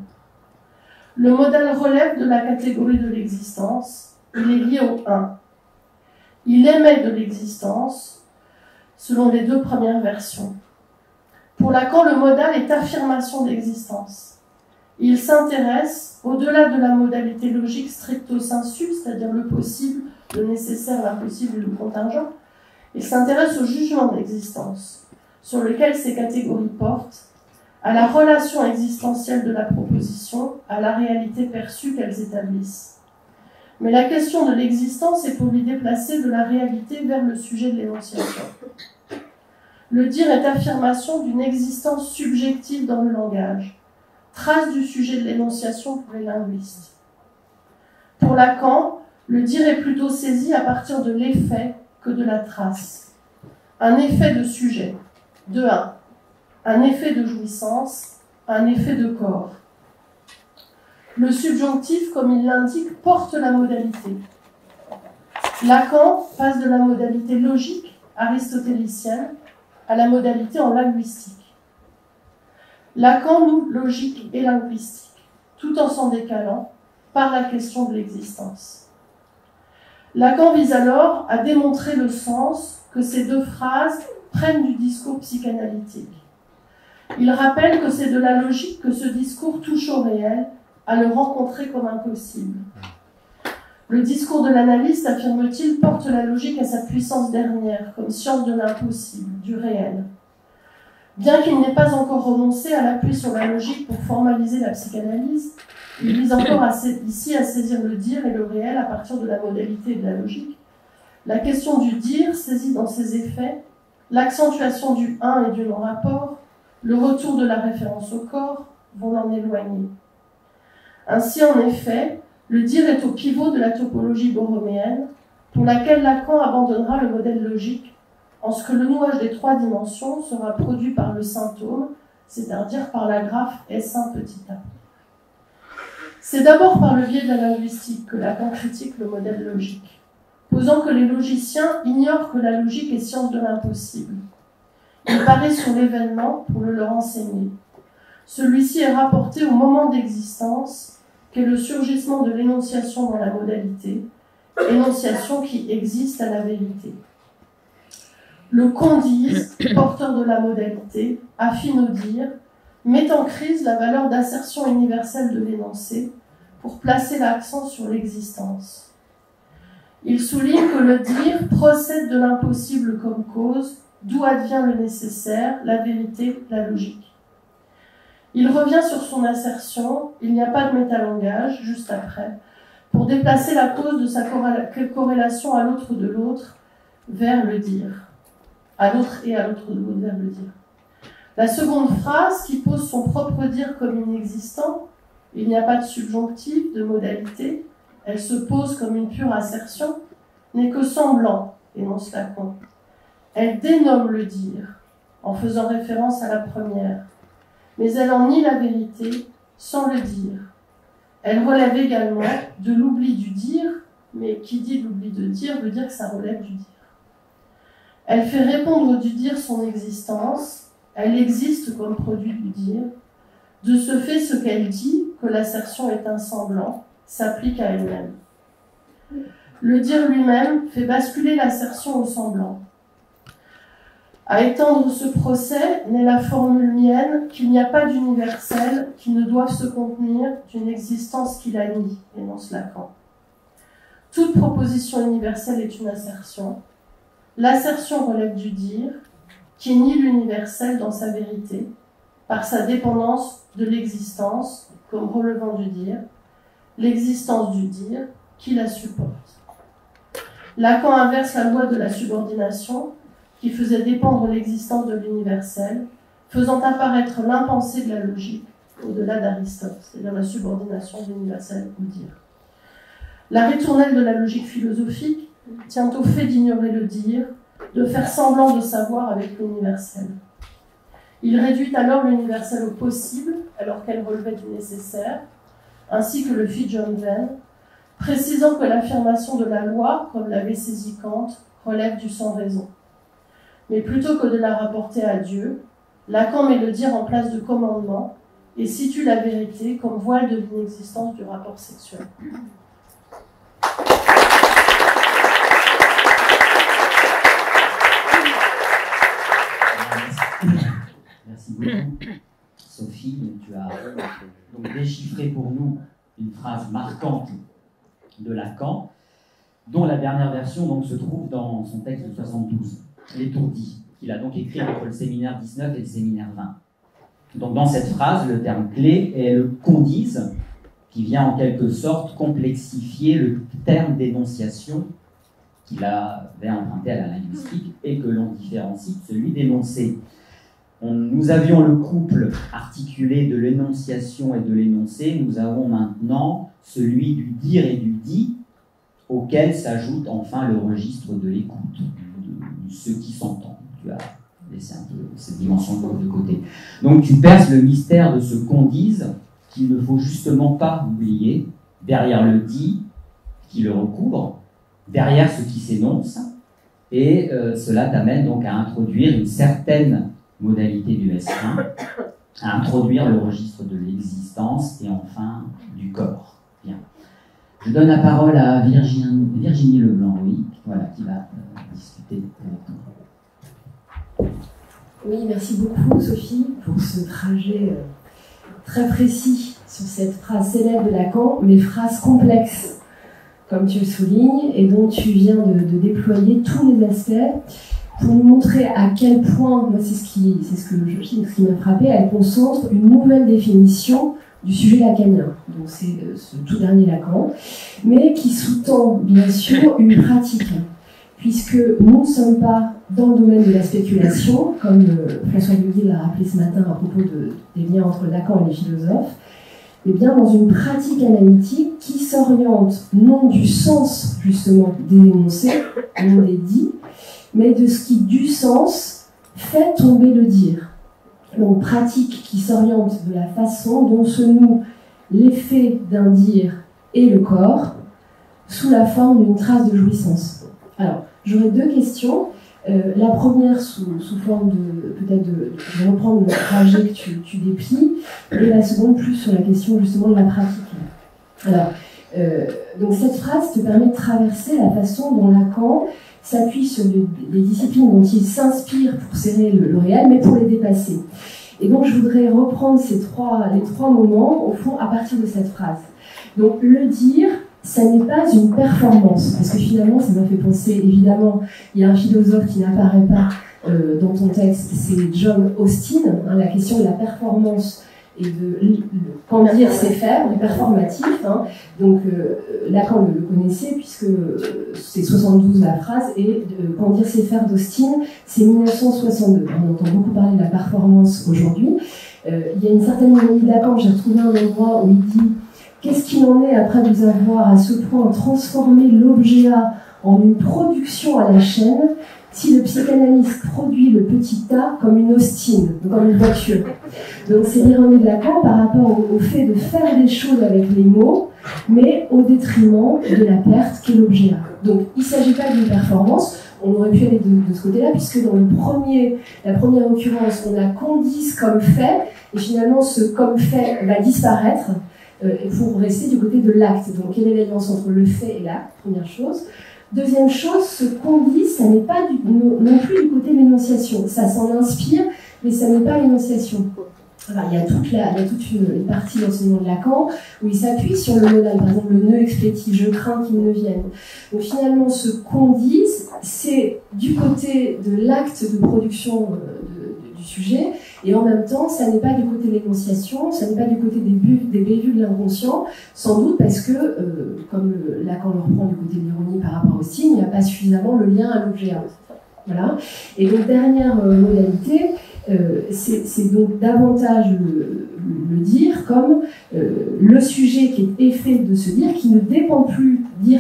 Le modal relève de la catégorie de l'existence, il est lié au un. Il émet de l'existence, selon les deux premières versions. Pour Lacan, le modal est affirmation d'existence. Il s'intéresse, au-delà de la modalité logique stricto sensu, c'est-à-dire le possible, le nécessaire, l'impossible et le contingent, il s'intéresse au jugement d'existence, sur lequel ces catégories portent, à la relation existentielle de la proposition, à la réalité perçue qu'elles établissent. Mais la question de l'existence est pour lui déplacer de la réalité vers le sujet de l'énonciation. Le dire est affirmation d'une existence subjective dans le langage, trace du sujet de l'énonciation pour les linguistes. Pour Lacan, le dire est plutôt saisi à partir de l'effet que de la trace. Un effet de sujet, de un effet de jouissance, un effet de corps. Le subjonctif, comme il l'indique, porte la modalité. Lacan passe de la modalité logique aristotélicienne à la modalité en linguistique. Lacan noue logique et linguistique, tout en s'en décalant par la question de l'existence. Lacan vise alors à démontrer le sens que ces deux phrases prennent du discours psychanalytique. Il rappelle que c'est de la logique que ce discours touche au réel, à le rencontrer comme impossible. Le discours de l'analyste, affirme-t-il, porte la logique à sa puissance dernière, comme science de l'impossible, du réel. Bien qu'il n'ait pas encore renoncé à l'appui sur la logique pour formaliser la psychanalyse, il vise encore ici à saisir le dire et le réel à partir de la modalité de la logique. La question du dire saisit dans ses effets l'accentuation du un et du non-rapport, le retour de la référence au corps vont l'en éloigner. Ainsi, en effet, le dire est au pivot de la topologie borroméenne, pour laquelle Lacan abandonnera le modèle logique, en ce que le nouage des trois dimensions sera produit par le symptôme, c'est-à-dire par la graphe S1 petit a. C'est d'abord par le biais de la linguistique que Lacan critique le modèle logique, posant que les logiciens ignorent que la logique est science de l'impossible. Il paraît sur l'événement pour le leur enseigner. Celui-ci est rapporté au moment d'existence, qu'est le surgissement de l'énonciation dans la modalité, énonciation qui existe à la vérité. Le condise, porteur de la modalité, affine au dire, met en crise la valeur d'assertion universelle de l'énoncé pour placer l'accent sur l'existence. Il souligne que le dire procède de l'impossible comme cause, d'où advient le nécessaire, la vérité, la logique. Il revient sur son assertion, il n'y a pas de métalangage, juste après, pour déplacer la cause de sa corrélation à l'autre de l'autre vers le dire. À l'autre et à l'autre de l'autre vers le dire. La seconde phrase, qui pose son propre dire comme inexistant, il n'y a pas de subjonctif, de modalité, elle se pose comme une pure assertion, n'est que semblant, énonce Lacan. Elle dénomme le dire, en faisant référence à la première, mais elle en nie la vérité sans le dire. Elle relève également de l'oubli du dire, mais qui dit l'oubli de dire veut dire que ça relève du dire. Elle fait répondre du dire son existence, elle existe comme produit du dire. De ce fait, ce qu'elle dit, que l'assertion est un semblant, s'applique à elle-même. Le dire lui-même fait basculer l'assertion au semblant. À étendre ce procès n'est la formule mienne qu'il n'y a pas d'universel qui ne doive se contenir d'une existence qui la nie, énonce Lacan. Toute proposition universelle est une assertion. L'assertion relève du dire, qui nie l'universel dans sa vérité, par sa dépendance de l'existence, comme relevant du dire, l'existence du dire qui la supporte. Lacan inverse la loi de la subordination, qui faisait dépendre l'existence de l'universel, faisant apparaître l'impensé de la logique au-delà d'Aristote, c'est-à-dire la subordination de l'universel au dire. La ritournelle de la logique philosophique tient au fait d'ignorer le dire, de faire semblant de savoir avec l'universel. Il réduit alors l'universel au possible, alors qu'elle relevait du nécessaire, ainsi que le fit John Venn, précisant que l'affirmation de la loi, comme l'avait saisi Kant, relève du sans-raison. Mais plutôt que de la rapporter à Dieu, Lacan met le dire en place de commandement et situe la vérité comme voile de l'inexistence du rapport sexuel. Merci beaucoup. Sophie, tu as donc déchiffré pour nous une phrase marquante de Lacan, dont la dernière version donc, se trouve dans son texte de 72. L'étourdi, qu'il a donc écrit entre le séminaire 19 et le séminaire 20. Donc dans cette phrase, le terme clé est le condise, qui vient en quelque sorte complexifier le terme d'énonciation qu'il avait emprunté à la linguistique et que l'on différencie de celui d'énoncé. Nous avions le couple articulé de l'énonciation et de l'énoncé, nous avons maintenant celui du dire et du dit, auquel s'ajoute enfin le registre de l'écoute, de ce qui s'entend. Tu as laissé un peu cette dimension de côté. Donc tu perces le mystère de ce qu'on dise, qu'il ne faut justement pas oublier, derrière le dit, qui le recouvre, derrière ce qui s'énonce, et cela t'amène donc à introduire une certaine modalité du S1, à introduire le registre de l'existence et enfin du corps. Bien. Je donne la parole à Virginie Leblanc, oui, voilà, qui va discuter avec nous. Oui, merci beaucoup Sophie pour ce trajet très précis sur cette phrase célèbre de Lacan, mais phrase complexe, comme tu le soulignes, et dont tu viens de déployer tous les aspects pour nous montrer à quel point, moi c'est ce qui m'a frappé, elle concentre une nouvelle définition du sujet lacanien. Donc c'est ce tout dernier Lacan, mais qui sous-tend bien sûr une pratique, puisque nous ne sommes pas dans le domaine de la spéculation, comme François Guillet l'a rappelé ce matin à propos des liens entre Lacan et les philosophes, mais bien dans une pratique analytique qui s'oriente non du sens justement des énoncés, non des dits, mais de ce qui du sens fait tomber le dire. Donc pratique qui s'oriente de la façon dont se noue l'effet d'un dire et le corps sous la forme d'une trace de jouissance. Alors, j'aurais deux questions. La première sous forme de reprendre le trajet que tu déplies, et la seconde plus sur la question justement de la pratique. Alors, donc cette phrase te permet de traverser la façon dont Lacan s'appuie sur les disciplines dont il s'inspire pour serrer le réel, mais pour les dépasser. Et donc je voudrais reprendre les trois moments, au fond, à partir de cette phrase. Donc le dire, ça n'est pas une performance, parce que finalement, ça m'a fait penser, évidemment, il y a un philosophe qui n'apparaît pas dans ton texte, c'est John Austin, hein, la question de la performance et de quand dire c'est faire, du performatif. Hein. Donc Lacan le connaissait, puisque c'est 72 la phrase, et quand dire c'est faire d'Austin, c'est 1962. On entend beaucoup parler de la performance aujourd'hui. Il y a une certaine ironie de Lacan, j'ai retrouvé un endroit où il dit Qu'est-ce qu'il en est après vous avoir à ce point transformé l'objet A en une production à la chaîne, si le psychanalyste produit le petit A comme une Austin, comme une voiture? Donc c'est l'ironie de Lacan par rapport au fait de faire des choses avec les mots, mais au détriment de la perte qu'est l'objet A. Donc il ne s'agit pas d'une performance, on aurait pu aller de ce côté-là, puisque dans la première occurrence, on a qu'on dise comme fait, et finalement ce comme fait va disparaître pour rester du côté de l'acte. Donc quelle est l'alliance entre le fait et l'acte, première chose. Deuxième chose, ce qu'on dit, ça n'est pas non plus du côté de l'énonciation. Ça s'en inspire, mais ça n'est pas l'énonciation. Alors, il y a toute une partie de l'enseignement de Lacan où il s'appuie sur le modal, par exemple le nœud explétif, je crains qu'il ne vienne. Donc finalement, ce qu'on dit, c'est du côté de l'acte de production du sujet, et en même temps, ça n'est pas du côté de l'énonciation, ça n'est pas du côté des bévues de l'inconscient, sans doute parce que, comme Lacan le reprend du côté de l'ironie par rapport au signe, il n'y a pas suffisamment le lien à l'objet A. Voilà. Et donc, dernière modalité, c'est donc davantage le dire comme le sujet qui est effet de se dire, qui ne dépend plus du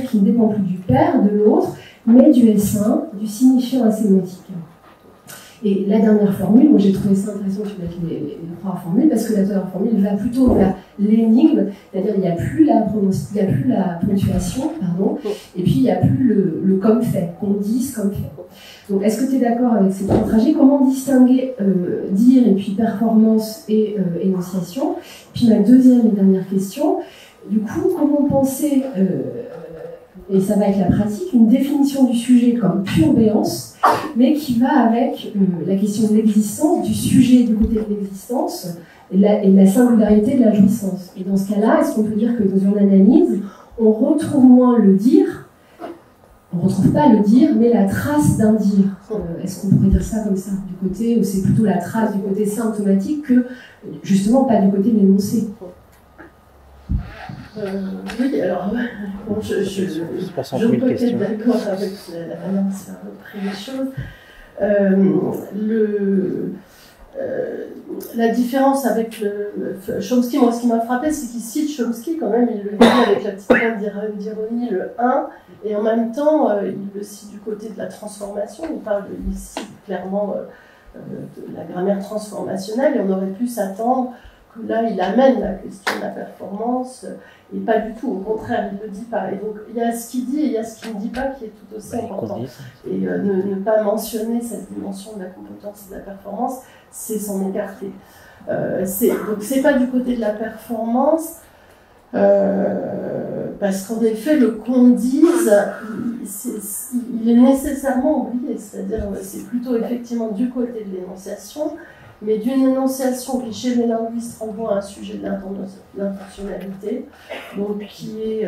père, de l'autre, mais du S1, du signifiant asémantique. Et la dernière formule, moi j'ai trouvé ça intéressant que tu mettes les trois formules, parce que la dernière formule va plutôt vers l'énigme, c'est-à-dire il n'y a plus la ponctuation, et puis il n'y a plus le comme fait, qu'on dise comme fait. Donc est-ce que tu es d'accord avec ces trois trajets? Comment distinguer dire et puis performance et énonciation? Puis ma deuxième et dernière question, du coup, comment penser, et ça va avec la pratique, une définition du sujet comme pure béance, mais qui va avec la question de l'existence, du sujet du côté de l'existence, et de la singularité de la jouissance. Et dans ce cas-là, est-ce qu'on peut dire que dans une analyse, on retrouve moins le dire, on ne retrouve pas le dire, mais la trace d'un dire? Est-ce qu'on pourrait dire ça comme ça, du côté où c'est plutôt la trace du côté symptomatique que, justement, pas du côté de l'énoncé? Oui, alors, bon, je peux être d'accord avec la manière de faire les choses. La différence avec Chomsky, moi ce qui m'a frappé, c'est qu'il cite Chomsky quand même, il le dit avec la petite pointe d'ironie, le 1, et en même temps, il le cite du côté de la transformation, il cite clairement de la grammaire transformationnelle, et on aurait pu s'attendre que là, il amène la question de la performance, et pas du tout, au contraire, il ne le dit pas. Et donc, il y a ce qu'il dit et il y a ce qu'il ne dit pas qui est tout aussi important. Et ne pas mentionner cette dimension de la compétence et de la performance, c'est s'en écarter. Donc, c'est pas du côté de la performance, parce qu'en effet, le qu'on dise, il est nécessairement oublié, c'est-à-dire c'est plutôt effectivement du côté de l'énonciation, mais d'une énonciation qui, chez les linguistes, renvoie à un sujet de l'intentionnalité, donc qui est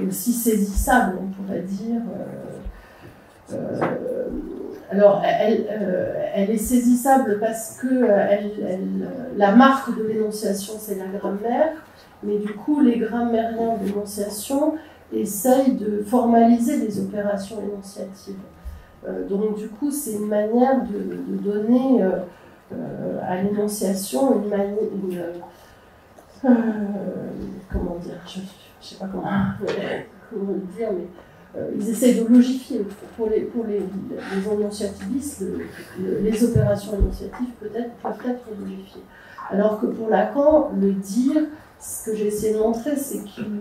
aussi saisissable, on pourrait dire. Alors, elle est saisissable parce que la marque de l'énonciation, c'est la grammaire, mais du coup, les grammairiens d'énonciation essayent de formaliser les opérations énonciatives. Donc, du coup, c'est une manière de donner à l'énonciation une manière, comment dire, je ne sais pas comment le dire, mais ils essayent de logifier. Pour les énonciativistes, les opérations énonciatives peuvent être logifiées. Alors que pour Lacan, le dire, ce que j'ai essayé de montrer, c'est qu'il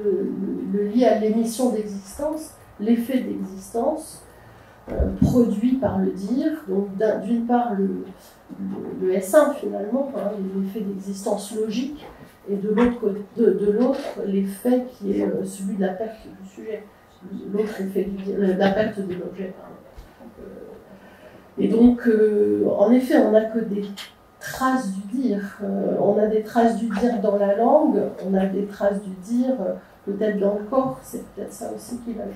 le lie à l'émission d'existence, l'effet d'existence produit par le dire, donc d'une part le S1 finalement, hein, l'effet d'existence logique, et de l'autre l'effet qui est celui de la perte du sujet, l'autre effet de la perte de l'objet. Et donc, en effet, on n'a que des traces du dire. On a des traces du dire dans la langue, on a des traces du dire peut-être dans le corps, c'est peut-être ça aussi qu'il ajoute.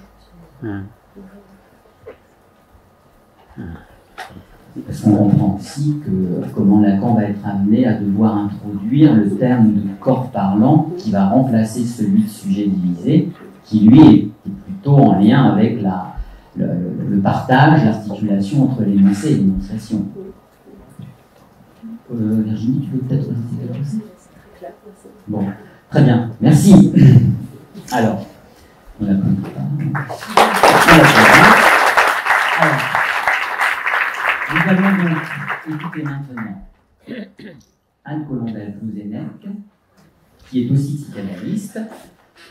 Parce qu'on comprend aussi que comment Lacan va être amené à devoir introduire le terme de corps parlant qui va remplacer celui de sujet divisé, qui lui est plutôt en lien avec le partage, l'articulation entre l'énoncé et l'énonciation. Virginie, tu veux peut-être rajouter quelque chose? Bon. Très bien, merci. Alors, on a compris. Alors, nous allons donc écouter maintenant Anne Colondel-Blouzenec, qui est aussi psychanalyste,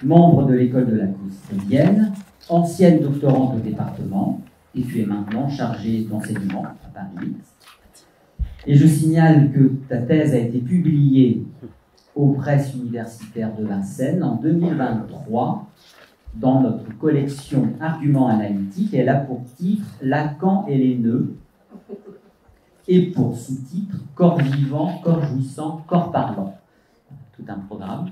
membre de l'école de la cause Vienne, ancienne doctorante au département, et tu es maintenant chargée d'enseignement à Paris. Et je signale que ta thèse a été publiée aux presses universitaires de Vincennes en 2023 dans notre collection Arguments analytiques, et elle a pour titre Lacan et les nœuds, et pour sous-titre Corps vivant, corps jouissant, corps parlant. Tout un programme.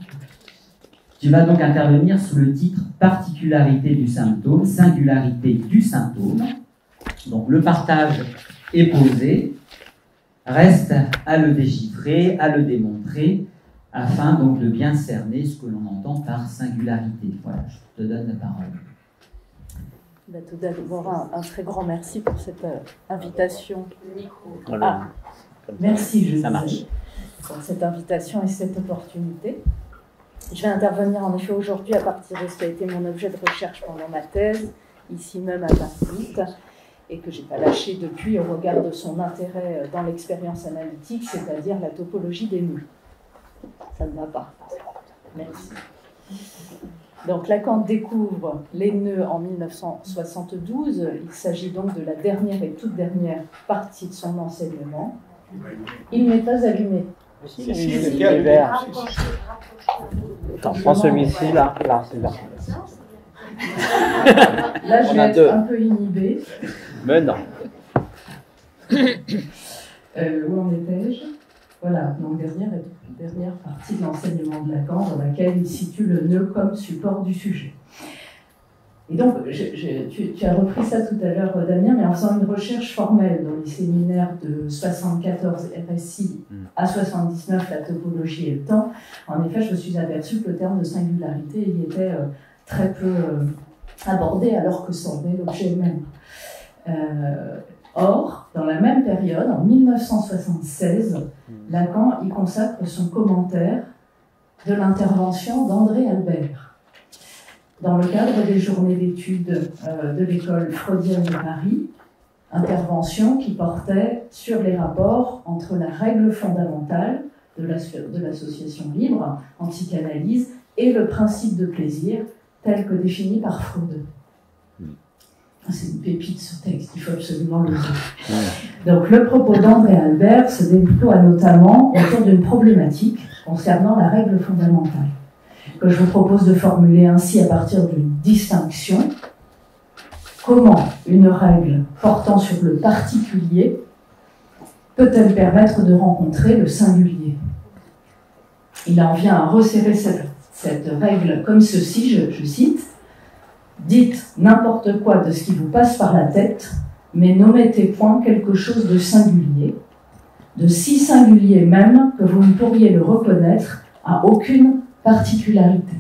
Tu vas donc intervenir sous le titre Particularité du symptôme, singularité du symptôme. Donc le partage est posé, reste à le déchiffrer, à le démontrer, afin donc de bien cerner ce que l'on entend par singularité. Voilà, je te donne la parole. Tout d'abord, un très grand merci pour cette invitation. Voilà. Merci, je Ça marche. pour cette invitation et cette opportunité. Je vais intervenir en effet aujourd'hui à partir de ce qui a été mon objet de recherche pendant ma thèse, ici même à Paris, et que je n'ai pas lâché depuis au regard de son intérêt dans l'expérience analytique, c'est-à-dire la topologie des nœuds. Ça ne va pas. Merci. Donc Lacan découvre les nœuds en 1972. Il s'agit donc de la dernière et toute dernière partie de son enseignement. Il n'est pas allumé. Si, les verts. Attends, prends celui-ci, là, c'est là. Là, je On vais a être deux. un peu inhibée. Mais non. Où en étais-je? Voilà, donc dernière partie de l'enseignement de Lacan dans laquelle il situe le nœud comme support du sujet. Et donc, tu as repris ça tout à l'heure, Damien, mais en faisant une recherche formelle dans les séminaires de 74 RSI à 79, la topologie et le temps, en effet, je me suis aperçue que le terme de singularité y était très peu abordé, alors que c'en est l'objet même. Or, dans la même période, en 1976, Lacan y consacre son commentaire de l'intervention d'André Albert dans le cadre des journées d'études de l'école freudienne de Paris, intervention qui portait sur les rapports entre la règle fondamentale de l'association libre en psychanalyse et le principe de plaisir tel que défini par Freud. C'est une pépite ce texte, il faut absolument le dire. Donc le propos d'André Albert se déploie notamment autour d'une problématique concernant la règle fondamentale, que je vous propose de formuler ainsi à partir d'une distinction. Comment une règle portant sur le particulier peut-elle permettre de rencontrer le singulier? Il en vient à resserrer cette règle comme ceci, je cite: « Dites n'importe quoi de ce qui vous passe par la tête, mais n'omettez point quelque chose de singulier, de si singulier même que vous ne pourriez le reconnaître à aucune particularité. »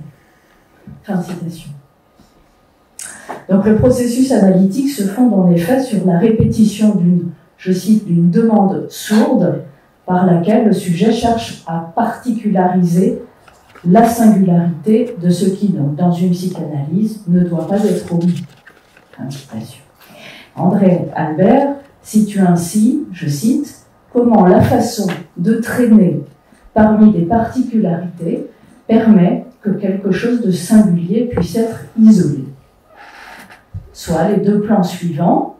Fin de citation. Donc le processus analytique se fonde en effet sur la répétition d'une, je cite, d'une demande sourde par laquelle le sujet cherche à particulariser la singularité de ce qui, donc, dans une psychanalyse, ne doit pas être omis. Fin de citation. André Albert situe ainsi, je cite, comment la façon de traîner parmi des particularités permet que quelque chose de singulier puisse être isolé. Soit les deux plans suivants,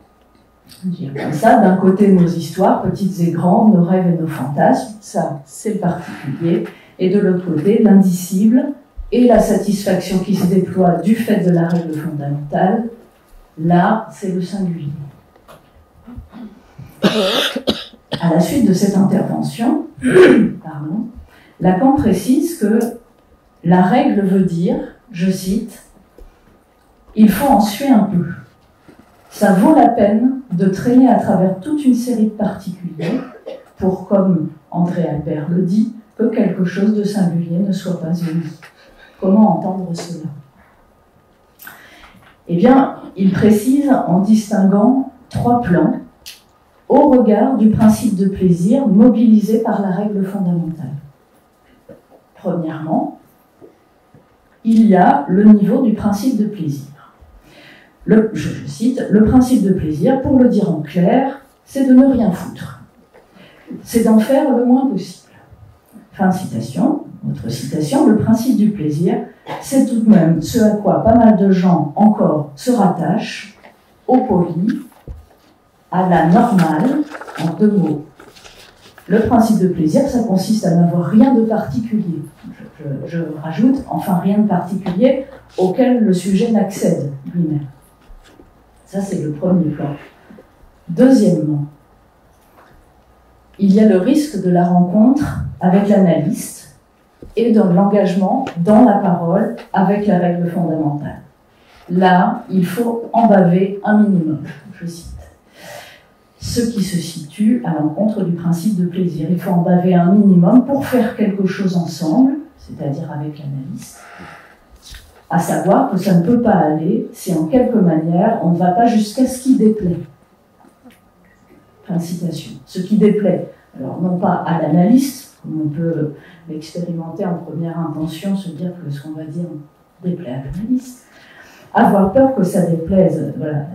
dire comme ça, d'un côté nos histoires, petites et grandes, nos rêves et nos fantasmes, ça c'est le particulier, et de l'autre côté l'indicible et la satisfaction qui se déploie du fait de la règle fondamentale, là c'est le singulier. À la suite de cette intervention, Lacan précise que la règle veut dire, je cite, « Il faut en suer un peu. Ça vaut la peine de traîner à travers toute une série de particuliers pour, comme André Albert le dit, que quelque chose de singulier ne soit pas omis. » Comment entendre cela? Eh bien, il précise en distinguant trois plans au regard du principe de plaisir mobilisé par la règle fondamentale. Premièrement, il y a le niveau du principe de plaisir. Je cite, le principe de plaisir, pour le dire en clair, c'est de ne rien foutre. C'est d'en faire le moins possible. Fin de citation. Autre citation, le principe du plaisir, c'est tout de même ce à quoi pas mal de gens encore se rattachent, au poli, à la normale, en 2 mots. Le principe de plaisir, ça consiste à n'avoir rien de particulier. Je rajoute, enfin rien de particulier auquel le sujet n'accède lui-même. Ça, c'est le premier plan. Deuxièmement, il y a le risque de la rencontre avec l'analyste et de l'engagement dans la parole avec la règle fondamentale. Là, il faut en baver un minimum, je cite. Ce qui se situe à l'encontre du principe de plaisir. Il faut en baver un minimum pour faire quelque chose ensemble, c'est-à-dire avec l'analyste, à savoir que ça ne peut pas aller si en quelque manière on ne va pas jusqu'à ce qui déplaît. Fin de citation. Ce qui déplaît, alors non pas à l'analyste, comme on peut l'expérimenter en première intention, se dire que ce qu'on va dire déplaît à l'analyste, avoir peur que ça déplaise, voilà,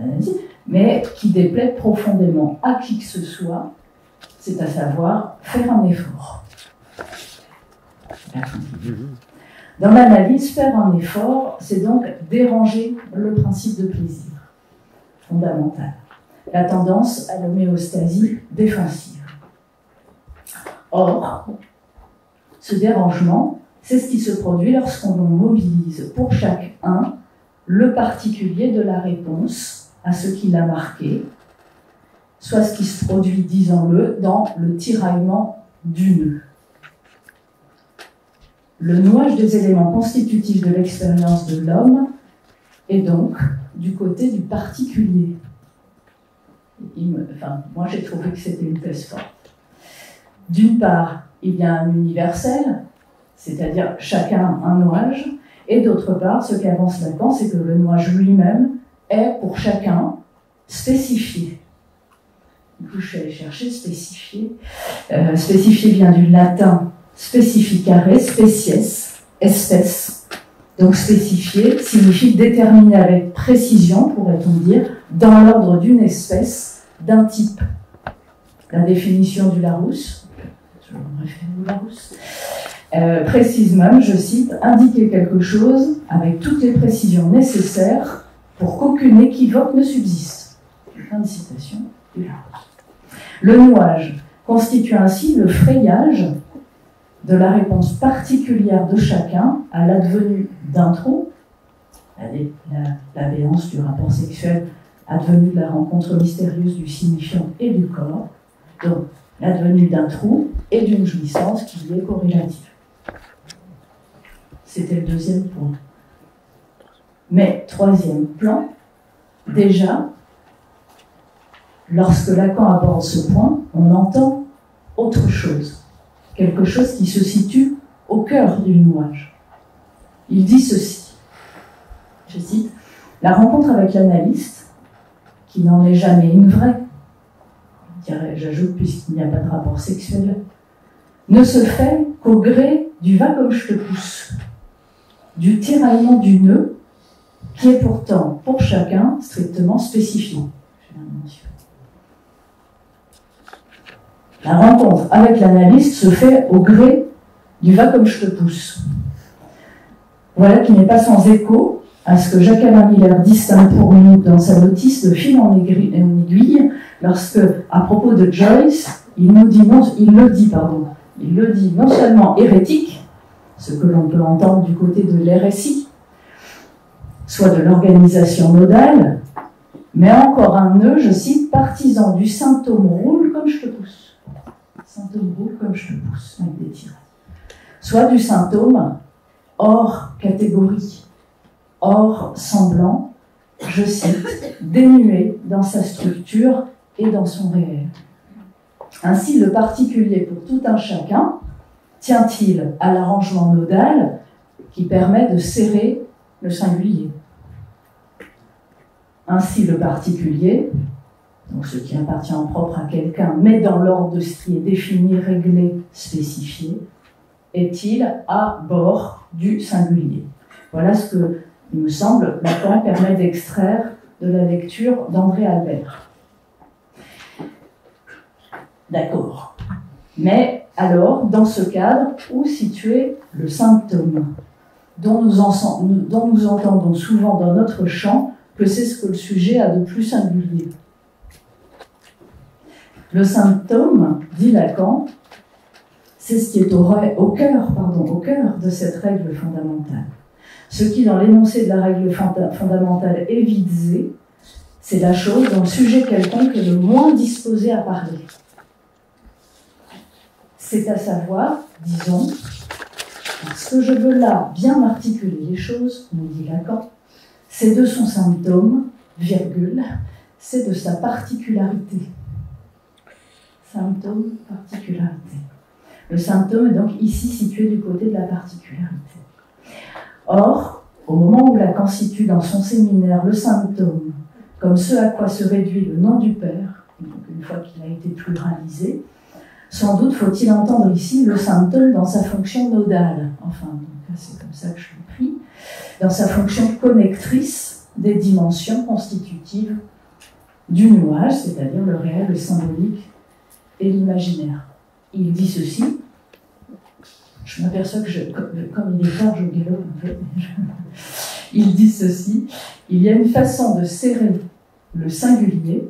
mais qui déplaît profondément à qui que ce soit, c'est à savoir faire un effort. Dans l'analyse, faire un effort, c'est donc déranger le principe de plaisir fondamental, la tendance à l'homéostasie défensive. Or, ce dérangement, c'est ce qui se produit lorsqu'on mobilise pour chacun le particulier de la réponse à ce qui l'a marqué, soit ce qui se produit, disons-le, dans le tiraillement du nœud. Le nouage des éléments constitutifs de l'expérience de l'homme est donc du côté du particulier. Moi j'ai trouvé que c'était une thèse forte. D'une part, il y a un universel, c'est-à-dire chacun un nouage, et d'autre part, ce qu'avance Lacan, c'est que le nouage lui-même est pour chacun spécifié. Du coup, je suis allée chercher spécifié. Spécifié vient du latin specificare, species, espèce. Donc spécifié signifie déterminer avec précision, pourrait-on dire, dans l'ordre d'une espèce, d'un type. La définition du Larousse, je me réfère au Larousse, précise même, je cite, indiquer quelque chose avec toutes les précisions nécessaires pour qu'aucune équivoque ne subsiste. Fin de citation du Larousse. Le nouage constitue ainsi le frayage de la réponse particulière de chacun à l'advenu d'un trou, la béance du rapport sexuel advenu de la rencontre mystérieuse du signifiant et du corps, donc l'advenu d'un trou et d'une jouissance qui y est corrélative. C'était le deuxième point. Mais troisième plan, déjà, lorsque Lacan aborde ce point, on entend autre chose. Quelque chose qui se situe au cœur du nouage. Il dit ceci, je cite, « La rencontre avec l'analyste, qui n'en est jamais une vraie, j'ajoute puisqu'il n'y a pas de rapport sexuel, ne se fait qu'au gré du va comme je te pousse, du tiraillement du nœud, qui est pourtant, pour chacun, strictement spécifié. » La rencontre avec l'analyste se fait au gré du va comme je te pousse. Voilà qui n'est pas sans écho à ce que Jacques-Alain Miller distingue pour nous dans sa notice de fil en aiguille, lorsque, à propos de Joyce, il le dit non seulement hérétique, ce que l'on peut entendre du côté de l'hérésie, soit de l'organisation nodale, mais encore un nœud, je cite, partisan du symptôme roule comme je te pousse. Symptôme roule comme je te pousse, avec des tirades. Soit du symptôme hors catégorie, hors semblant, je cite, dénué dans sa structure et dans son réel. Ainsi, le particulier pour tout un chacun tient-il à l'arrangement nodal qui permet de serrer le singulier. Ainsi, le particulier, donc ce qui appartient en propre à quelqu'un, mais dans l'ordre de ce qui est défini, réglé, spécifié, est-il à bord du singulier. Voilà ce que, il me semble, Lacan permet d'extraire de la lecture d'André Albert. D'accord. Mais alors, dans ce cadre, où situer le symptôme dont nous entendons souvent dans notre champ que c'est ce que le sujet a de plus singulier. Le symptôme, dit Lacan, c'est ce qui est au cœur de cette règle fondamentale. Ce qui, dans l'énoncé de la règle fondamentale, est visé, c'est la chose dont le sujet quelconque est le moins disposé à parler. C'est à savoir, disons, ce que je veux là bien articuler les choses, nous dit Lacan, c'est de son symptôme, virgule, c'est de sa particularité. Symptôme, particularité. Le symptôme est donc ici situé du côté de la particularité. Or, au moment où Lacan situe dans son séminaire le symptôme comme ce à quoi se réduit le nom du Père, donc une fois qu'il a été pluralisé, sans doute faut-il entendre ici le symptôme dans sa fonction nodale, enfin, c'est comme ça que je l'ai pris, dans sa fonction connectrice des dimensions constitutives du nuage, c'est-à-dire le réel, le symbolique et l'imaginaire. Il dit ceci, je m'aperçois que comme il est tard, je galope un peu. Il dit ceci, il y a une façon de serrer le singulier,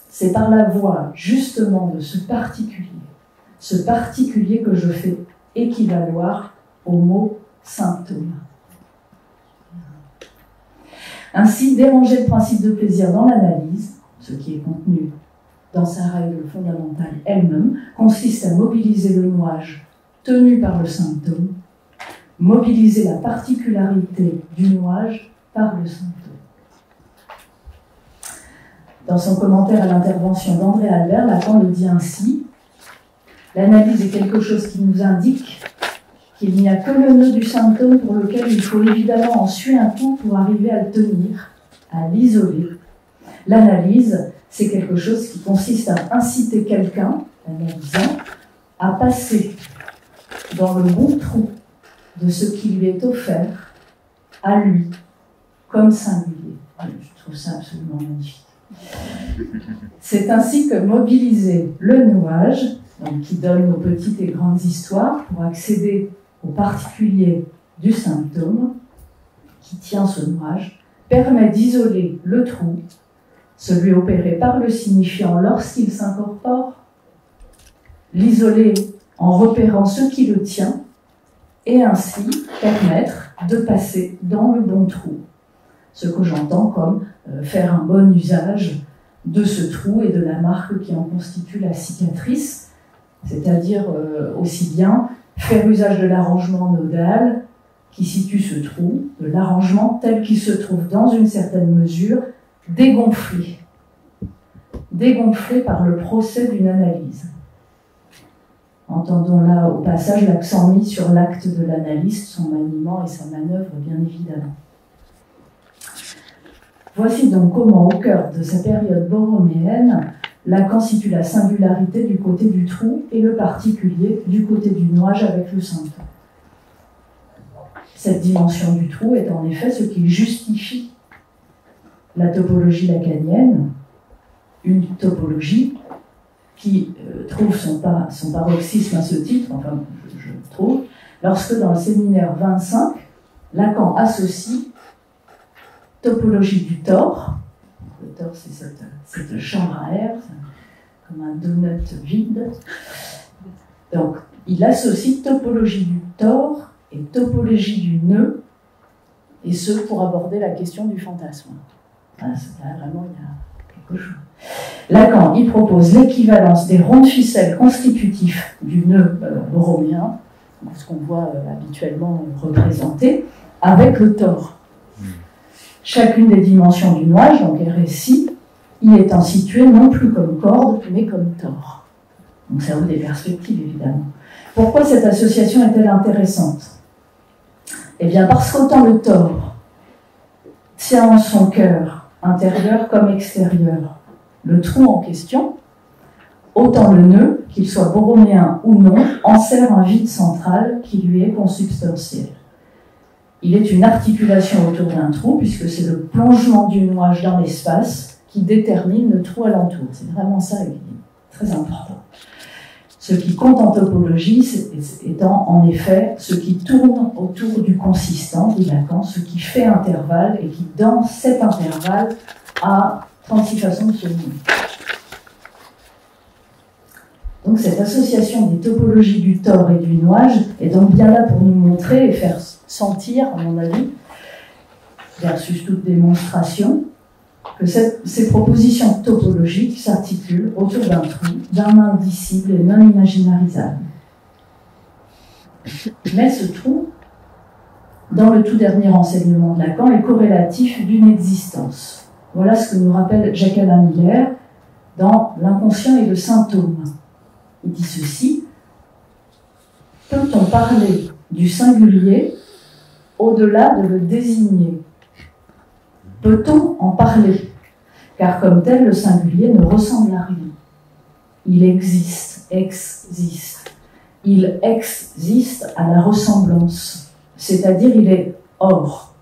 c'est par la voie justement de ce particulier que je fais équivaloir au mot symptôme. Ainsi, déranger le principe de plaisir dans l'analyse, ce qui est contenu dans sa règle fondamentale elle-même, consiste à mobiliser le nuage tenu par le symptôme, mobiliser la particularité du nuage par le symptôme. Dans son commentaire à l'intervention d'André Albert, Lacan le dit ainsi, l'analyse est quelque chose qui nous indique qu'il n'y a que le nœud du symptôme pour lequel il faut évidemment en suer un coup pour arriver à le tenir, à l'isoler. L'analyse, c'est quelque chose qui consiste à inciter quelqu'un, l'analysant, à passer dans le bon trou de ce qui lui est offert à lui, comme singulier. Je trouve ça absolument magnifique. C'est ainsi que mobiliser le nuage, donc qui donne nos petites et grandes histoires, pour accéder au particulier du symptôme, qui tient ce nuage, permet d'isoler le trou, celui opéré par le signifiant lorsqu'il s'incorpore, l'isoler en repérant ce qui le tient, et ainsi permettre de passer dans le bon trou. Ce que j'entends comme faire un bon usage de ce trou et de la marque qui en constitue la cicatrice, c'est-à-dire aussi bien faire usage de l'arrangement nodal qui situe ce trou, de l'arrangement tel qu'il se trouve dans une certaine mesure dégonflé par le procès d'une analyse. Entendons là au passage l'accent mis sur l'acte de l'analyste, son maniement et sa manœuvre, bien évidemment. Voici donc comment, au cœur de sa période borroméenne, Lacan situe la singularité du côté du trou et le particulier du côté du nuage avec le symptôme. Cette dimension du trou est en effet ce qui justifie la topologie lacanienne, une topologie qui trouve son paroxysme à ce titre, enfin je trouve, lorsque dans le séminaire 25, Lacan associe topologie du tore. Le tore, c'est cette chambre à air, comme un donut vide. Donc, il associe topologie du tore et topologie du nœud, et ce pour aborder la question du fantasme. Là, vraiment, il y a quelque chose. Lacan y propose l'équivalence des ronds de ficelle constitutifs du nœud borroméen, ce qu'on voit habituellement représenté, avec le tore. Chacune des dimensions du nuage, donc RSI, y étant située non plus comme corde, mais comme tore. Donc ça ouvre des perspectives, évidemment. Pourquoi cette association est-elle intéressante? Eh bien, parce qu'autant le tore tient en son cœur, intérieur comme extérieur, le trou en question, autant le nœud, qu'il soit borroméen ou non, enserre un vide central qui lui est consubstantiel. il est une articulation autour d'un trou, puisque c'est le plongement du nuage dans l'espace qui détermine le trou alentour. C'est vraiment ça qui est très important. Ce qui compte en topologie étant en effet ce qui tourne autour du consistant, dit Lacan, ce qui fait intervalle et qui, dans cet intervalle, a 36 façons de se nouer. Donc cette association des topologies du tore et du nuage est donc bien là pour nous montrer et faire sentir, à mon avis, versus toute démonstration, que ces propositions topologiques s'articulent autour d'un trou, d'un indicible et non imaginarisable. Mais ce trou, dans le tout dernier enseignement de Lacan, est corrélatif d'une existence. Voilà ce que nous rappelle Jacques-Alain Miller dans L'inconscient et le symptôme. Il dit ceci: peut-on parler du singulier au-delà de le désigner? Peut-on en parler? Car comme tel, le singulier ne ressemble à rien. Il existe. Il existe à la ressemblance, c'est-à-dire il est hors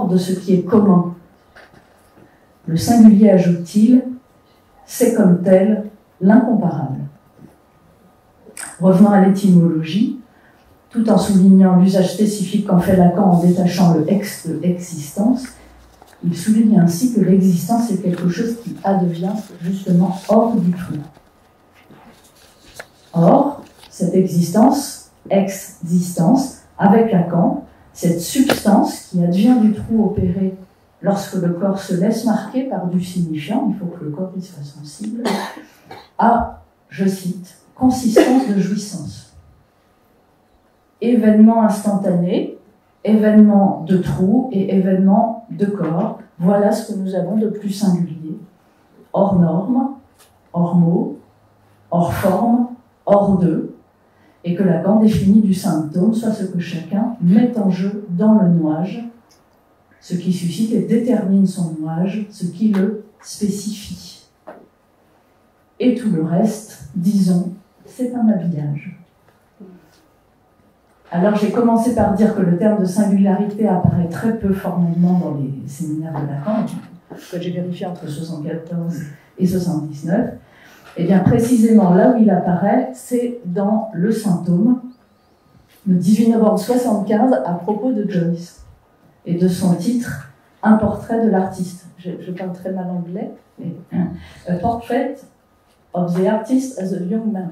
de ce qui est commun. Le singulier, ajoute-t-il, c'est comme tel l'incomparable. Revenons à l'étymologie, tout en soulignant l'usage spécifique qu'en fait Lacan en détachant le ex de existence, il souligne ainsi que l'existence est quelque chose qui advient justement hors du trou. Or, cette existence, existence, avec Lacan, cette substance qui advient du trou opéré lorsque le corps se laisse marquer par du signifiant, il faut que le corps y soit sensible, a, je cite, consistance de jouissance. Événement instantané, événement de trou et événement de corps, voilà ce que nous avons de plus singulier, hors norme, hors mot, hors forme, hors d'eux, et que Lacan définit du symptôme, soit ce que chacun met en jeu dans le nuage, ce qui suscite et détermine son nuage, ce qui le spécifie. Et tout le reste, disons, c'est un habillage. Alors j'ai commencé par dire que le terme de singularité apparaît très peu formellement dans les séminaires de Lacan, que j'ai vérifié entre 74 et 79. Et bien précisément là où il apparaît, c'est dans Le symptôme, le 18 novembre 75, à propos de Joyce, et de son titre « Un portrait de l'artiste ». Je parle très mal anglais, mais « A portrait of the artist as a young man ».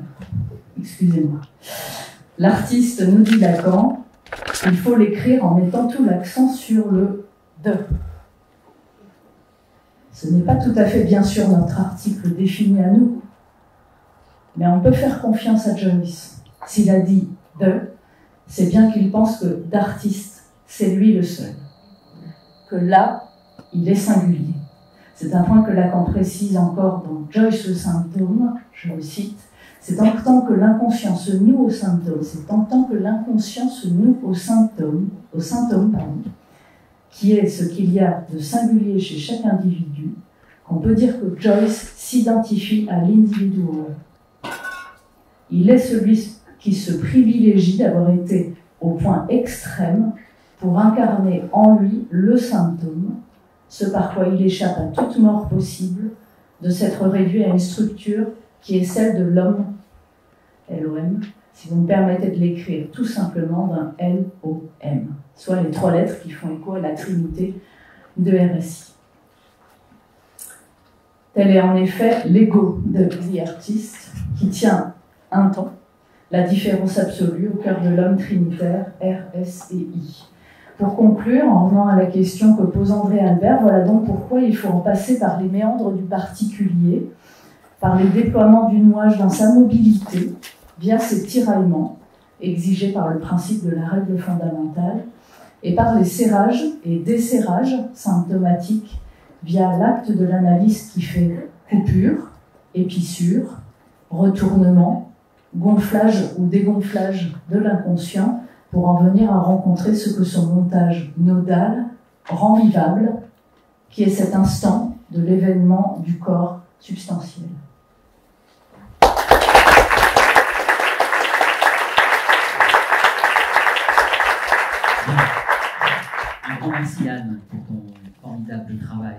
Excusez-moi. L'artiste, nous dit Lacan, il faut l'écrire en mettant tout l'accent sur le « de ». Ce n'est pas tout à fait bien sûr notre article défini à nous, mais on peut faire confiance à Joyce. S'il a dit « de », c'est bien qu'il pense que d'artiste, c'est lui le seul. Que là, il est singulier. C'est un point que Lacan précise encore dans Joyce le symptôme, je le cite, c'est en tant que l'inconscient se noue au symptôme, c'est en tant que l'inconscient se noue au symptôme, qui est ce qu'il y a de singulier chez chaque individu, qu'on peut dire que Joyce s'identifie à l'individuel. Il est celui qui se privilégie d'avoir été au point extrême pour incarner en lui le symptôme, ce par quoi il échappe à toute mort possible, de s'être réduit à une structure qui est celle de l'homme, LOM, si vous me permettez de l'écrire tout simplement d'un L-O-M, soit les trois lettres qui font écho à la trinité de RSI. Tel est en effet l'ego de The Artist, qui tient un temps la différence absolue au cœur de l'homme trinitaire R, S et I. Pour conclure, en revenant à la question que pose André Albert, voilà donc pourquoi il faut en passer par les méandres du particulier, par les déploiements du nuage dans sa mobilité, via ses tiraillements, exigés par le principe de la règle fondamentale, et par les serrages et desserrages symptomatiques, via l'acte de l'analyse qui fait coupure, épissure, retournement, gonflage ou dégonflage de l'inconscient, pour en venir à rencontrer ce que son montage nodal rend vivable, qui est cet instant de l'événement du corps substantiel. Un grand merci Anne pour ton formidable travail.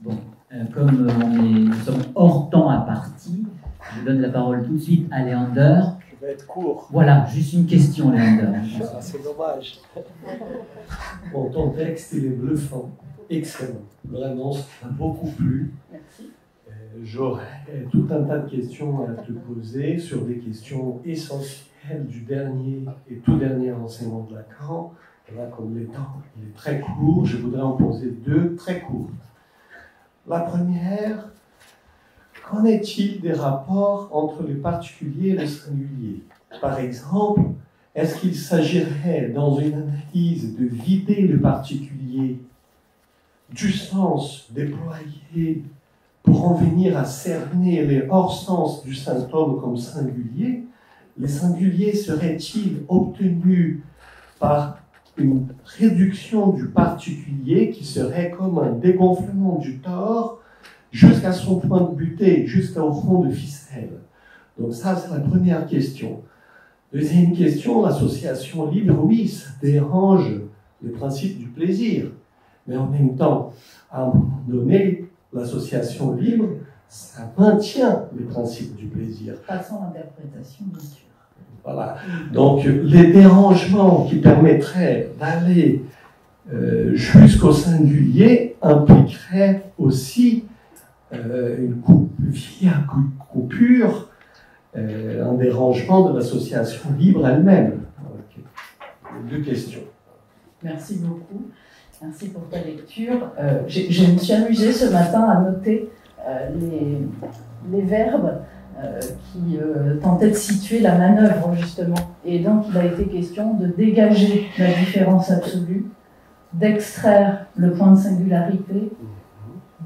Bon, comme nous sommes hors temps imparti, je donne la parole tout de suite à Léander. Je vais être court. Voilà, juste une question, Léander. Ah, c'est dommage. Bon, ton texte, il est bluffant, excellent. Vraiment, ça m'a beaucoup plu. Merci. J'aurais tout un tas de questions à te poser sur des questions essentielles du dernier et tout dernier enseignement de Lacan. Là, comme le temps il est très court, je voudrais en poser deux très courtes. La première, qu'en est-il des rapports entre le particulier et le singulier? Par exemple, est-ce qu'il s'agirait, dans une analyse, de vider le particulier du sens déployé pour en venir à cerner les hors-sens du symptôme comme singulier? Les singuliers seraient-ils obtenus par une réduction du particulier qui serait comme un dégonflement du tore jusqu'à son point de butée, jusqu'au rond de ficelle? Donc ça, c'est la première question. Deuxième question, l'association libre, oui, ça dérange le principe du plaisir. Mais en même temps, à un moment donné, l'association libre, ça maintient le principe du plaisir. Façon d'interprétation, bien sûr. Voilà. Donc, les dérangements qui permettraient d'aller jusqu'au singulier impliqueraient aussi une coupure, un dérangement de l'association libre elle-même. Okay. Deux questions. Merci beaucoup. Merci pour ta lecture. Je me suis amusée ce matin à noter les verbes qui tentaient de situer la manœuvre, justement. Et donc, il a été question de dégager la différence absolue, d'extraire le point de singularité,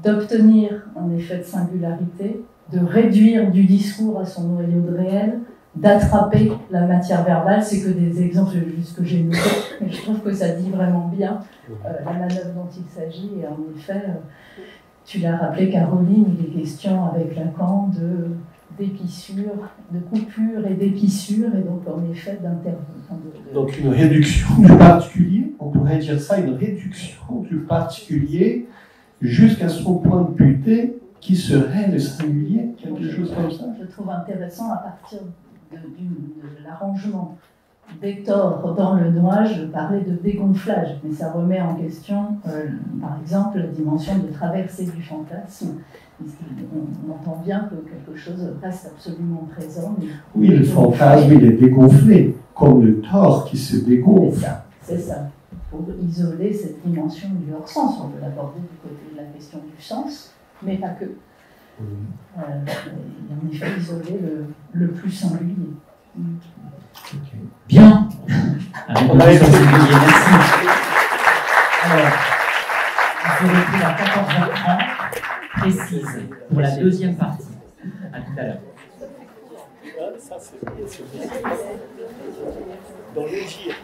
d'obtenir un effet de singularité, de réduire du discours à son noyau de réel, d'attraper la matière verbale. C'est que des exemples juste que j'ai notés, mais je trouve que ça dit vraiment bien la manœuvre dont il s'agit. Et en effet, tu l'as rappelé, Caroline, il est question avec Lacan d'épissure, de coupure et d'épissure, et donc en effet Donc une réduction du particulier, on pourrait dire ça, une réduction du particulier jusqu'à son point de butée qui serait le singulier, quelque chose comme ça. Je trouve intéressant à partir de l'arrangement d'Hector dans le Nouage de parler de dégonflage, mais ça remet en question, par exemple, la dimension de traversée du fantasme. On entend bien que quelque chose reste absolument présent. Mais oui, le fantasme, il est dégonflé, comme le tort qui se dégonfle. C'est ça. Pour isoler cette dimension du hors-sens, on peut l'aborder du côté de la question du sens, mais pas que. Et en effet, isoler le plus singulier. Okay. Bien. On a été singulier, merci. Alors, il faut répondre à 14h30 précise pour la deuxième partie. À tout à l'heure. Ça, c'est dans le gire.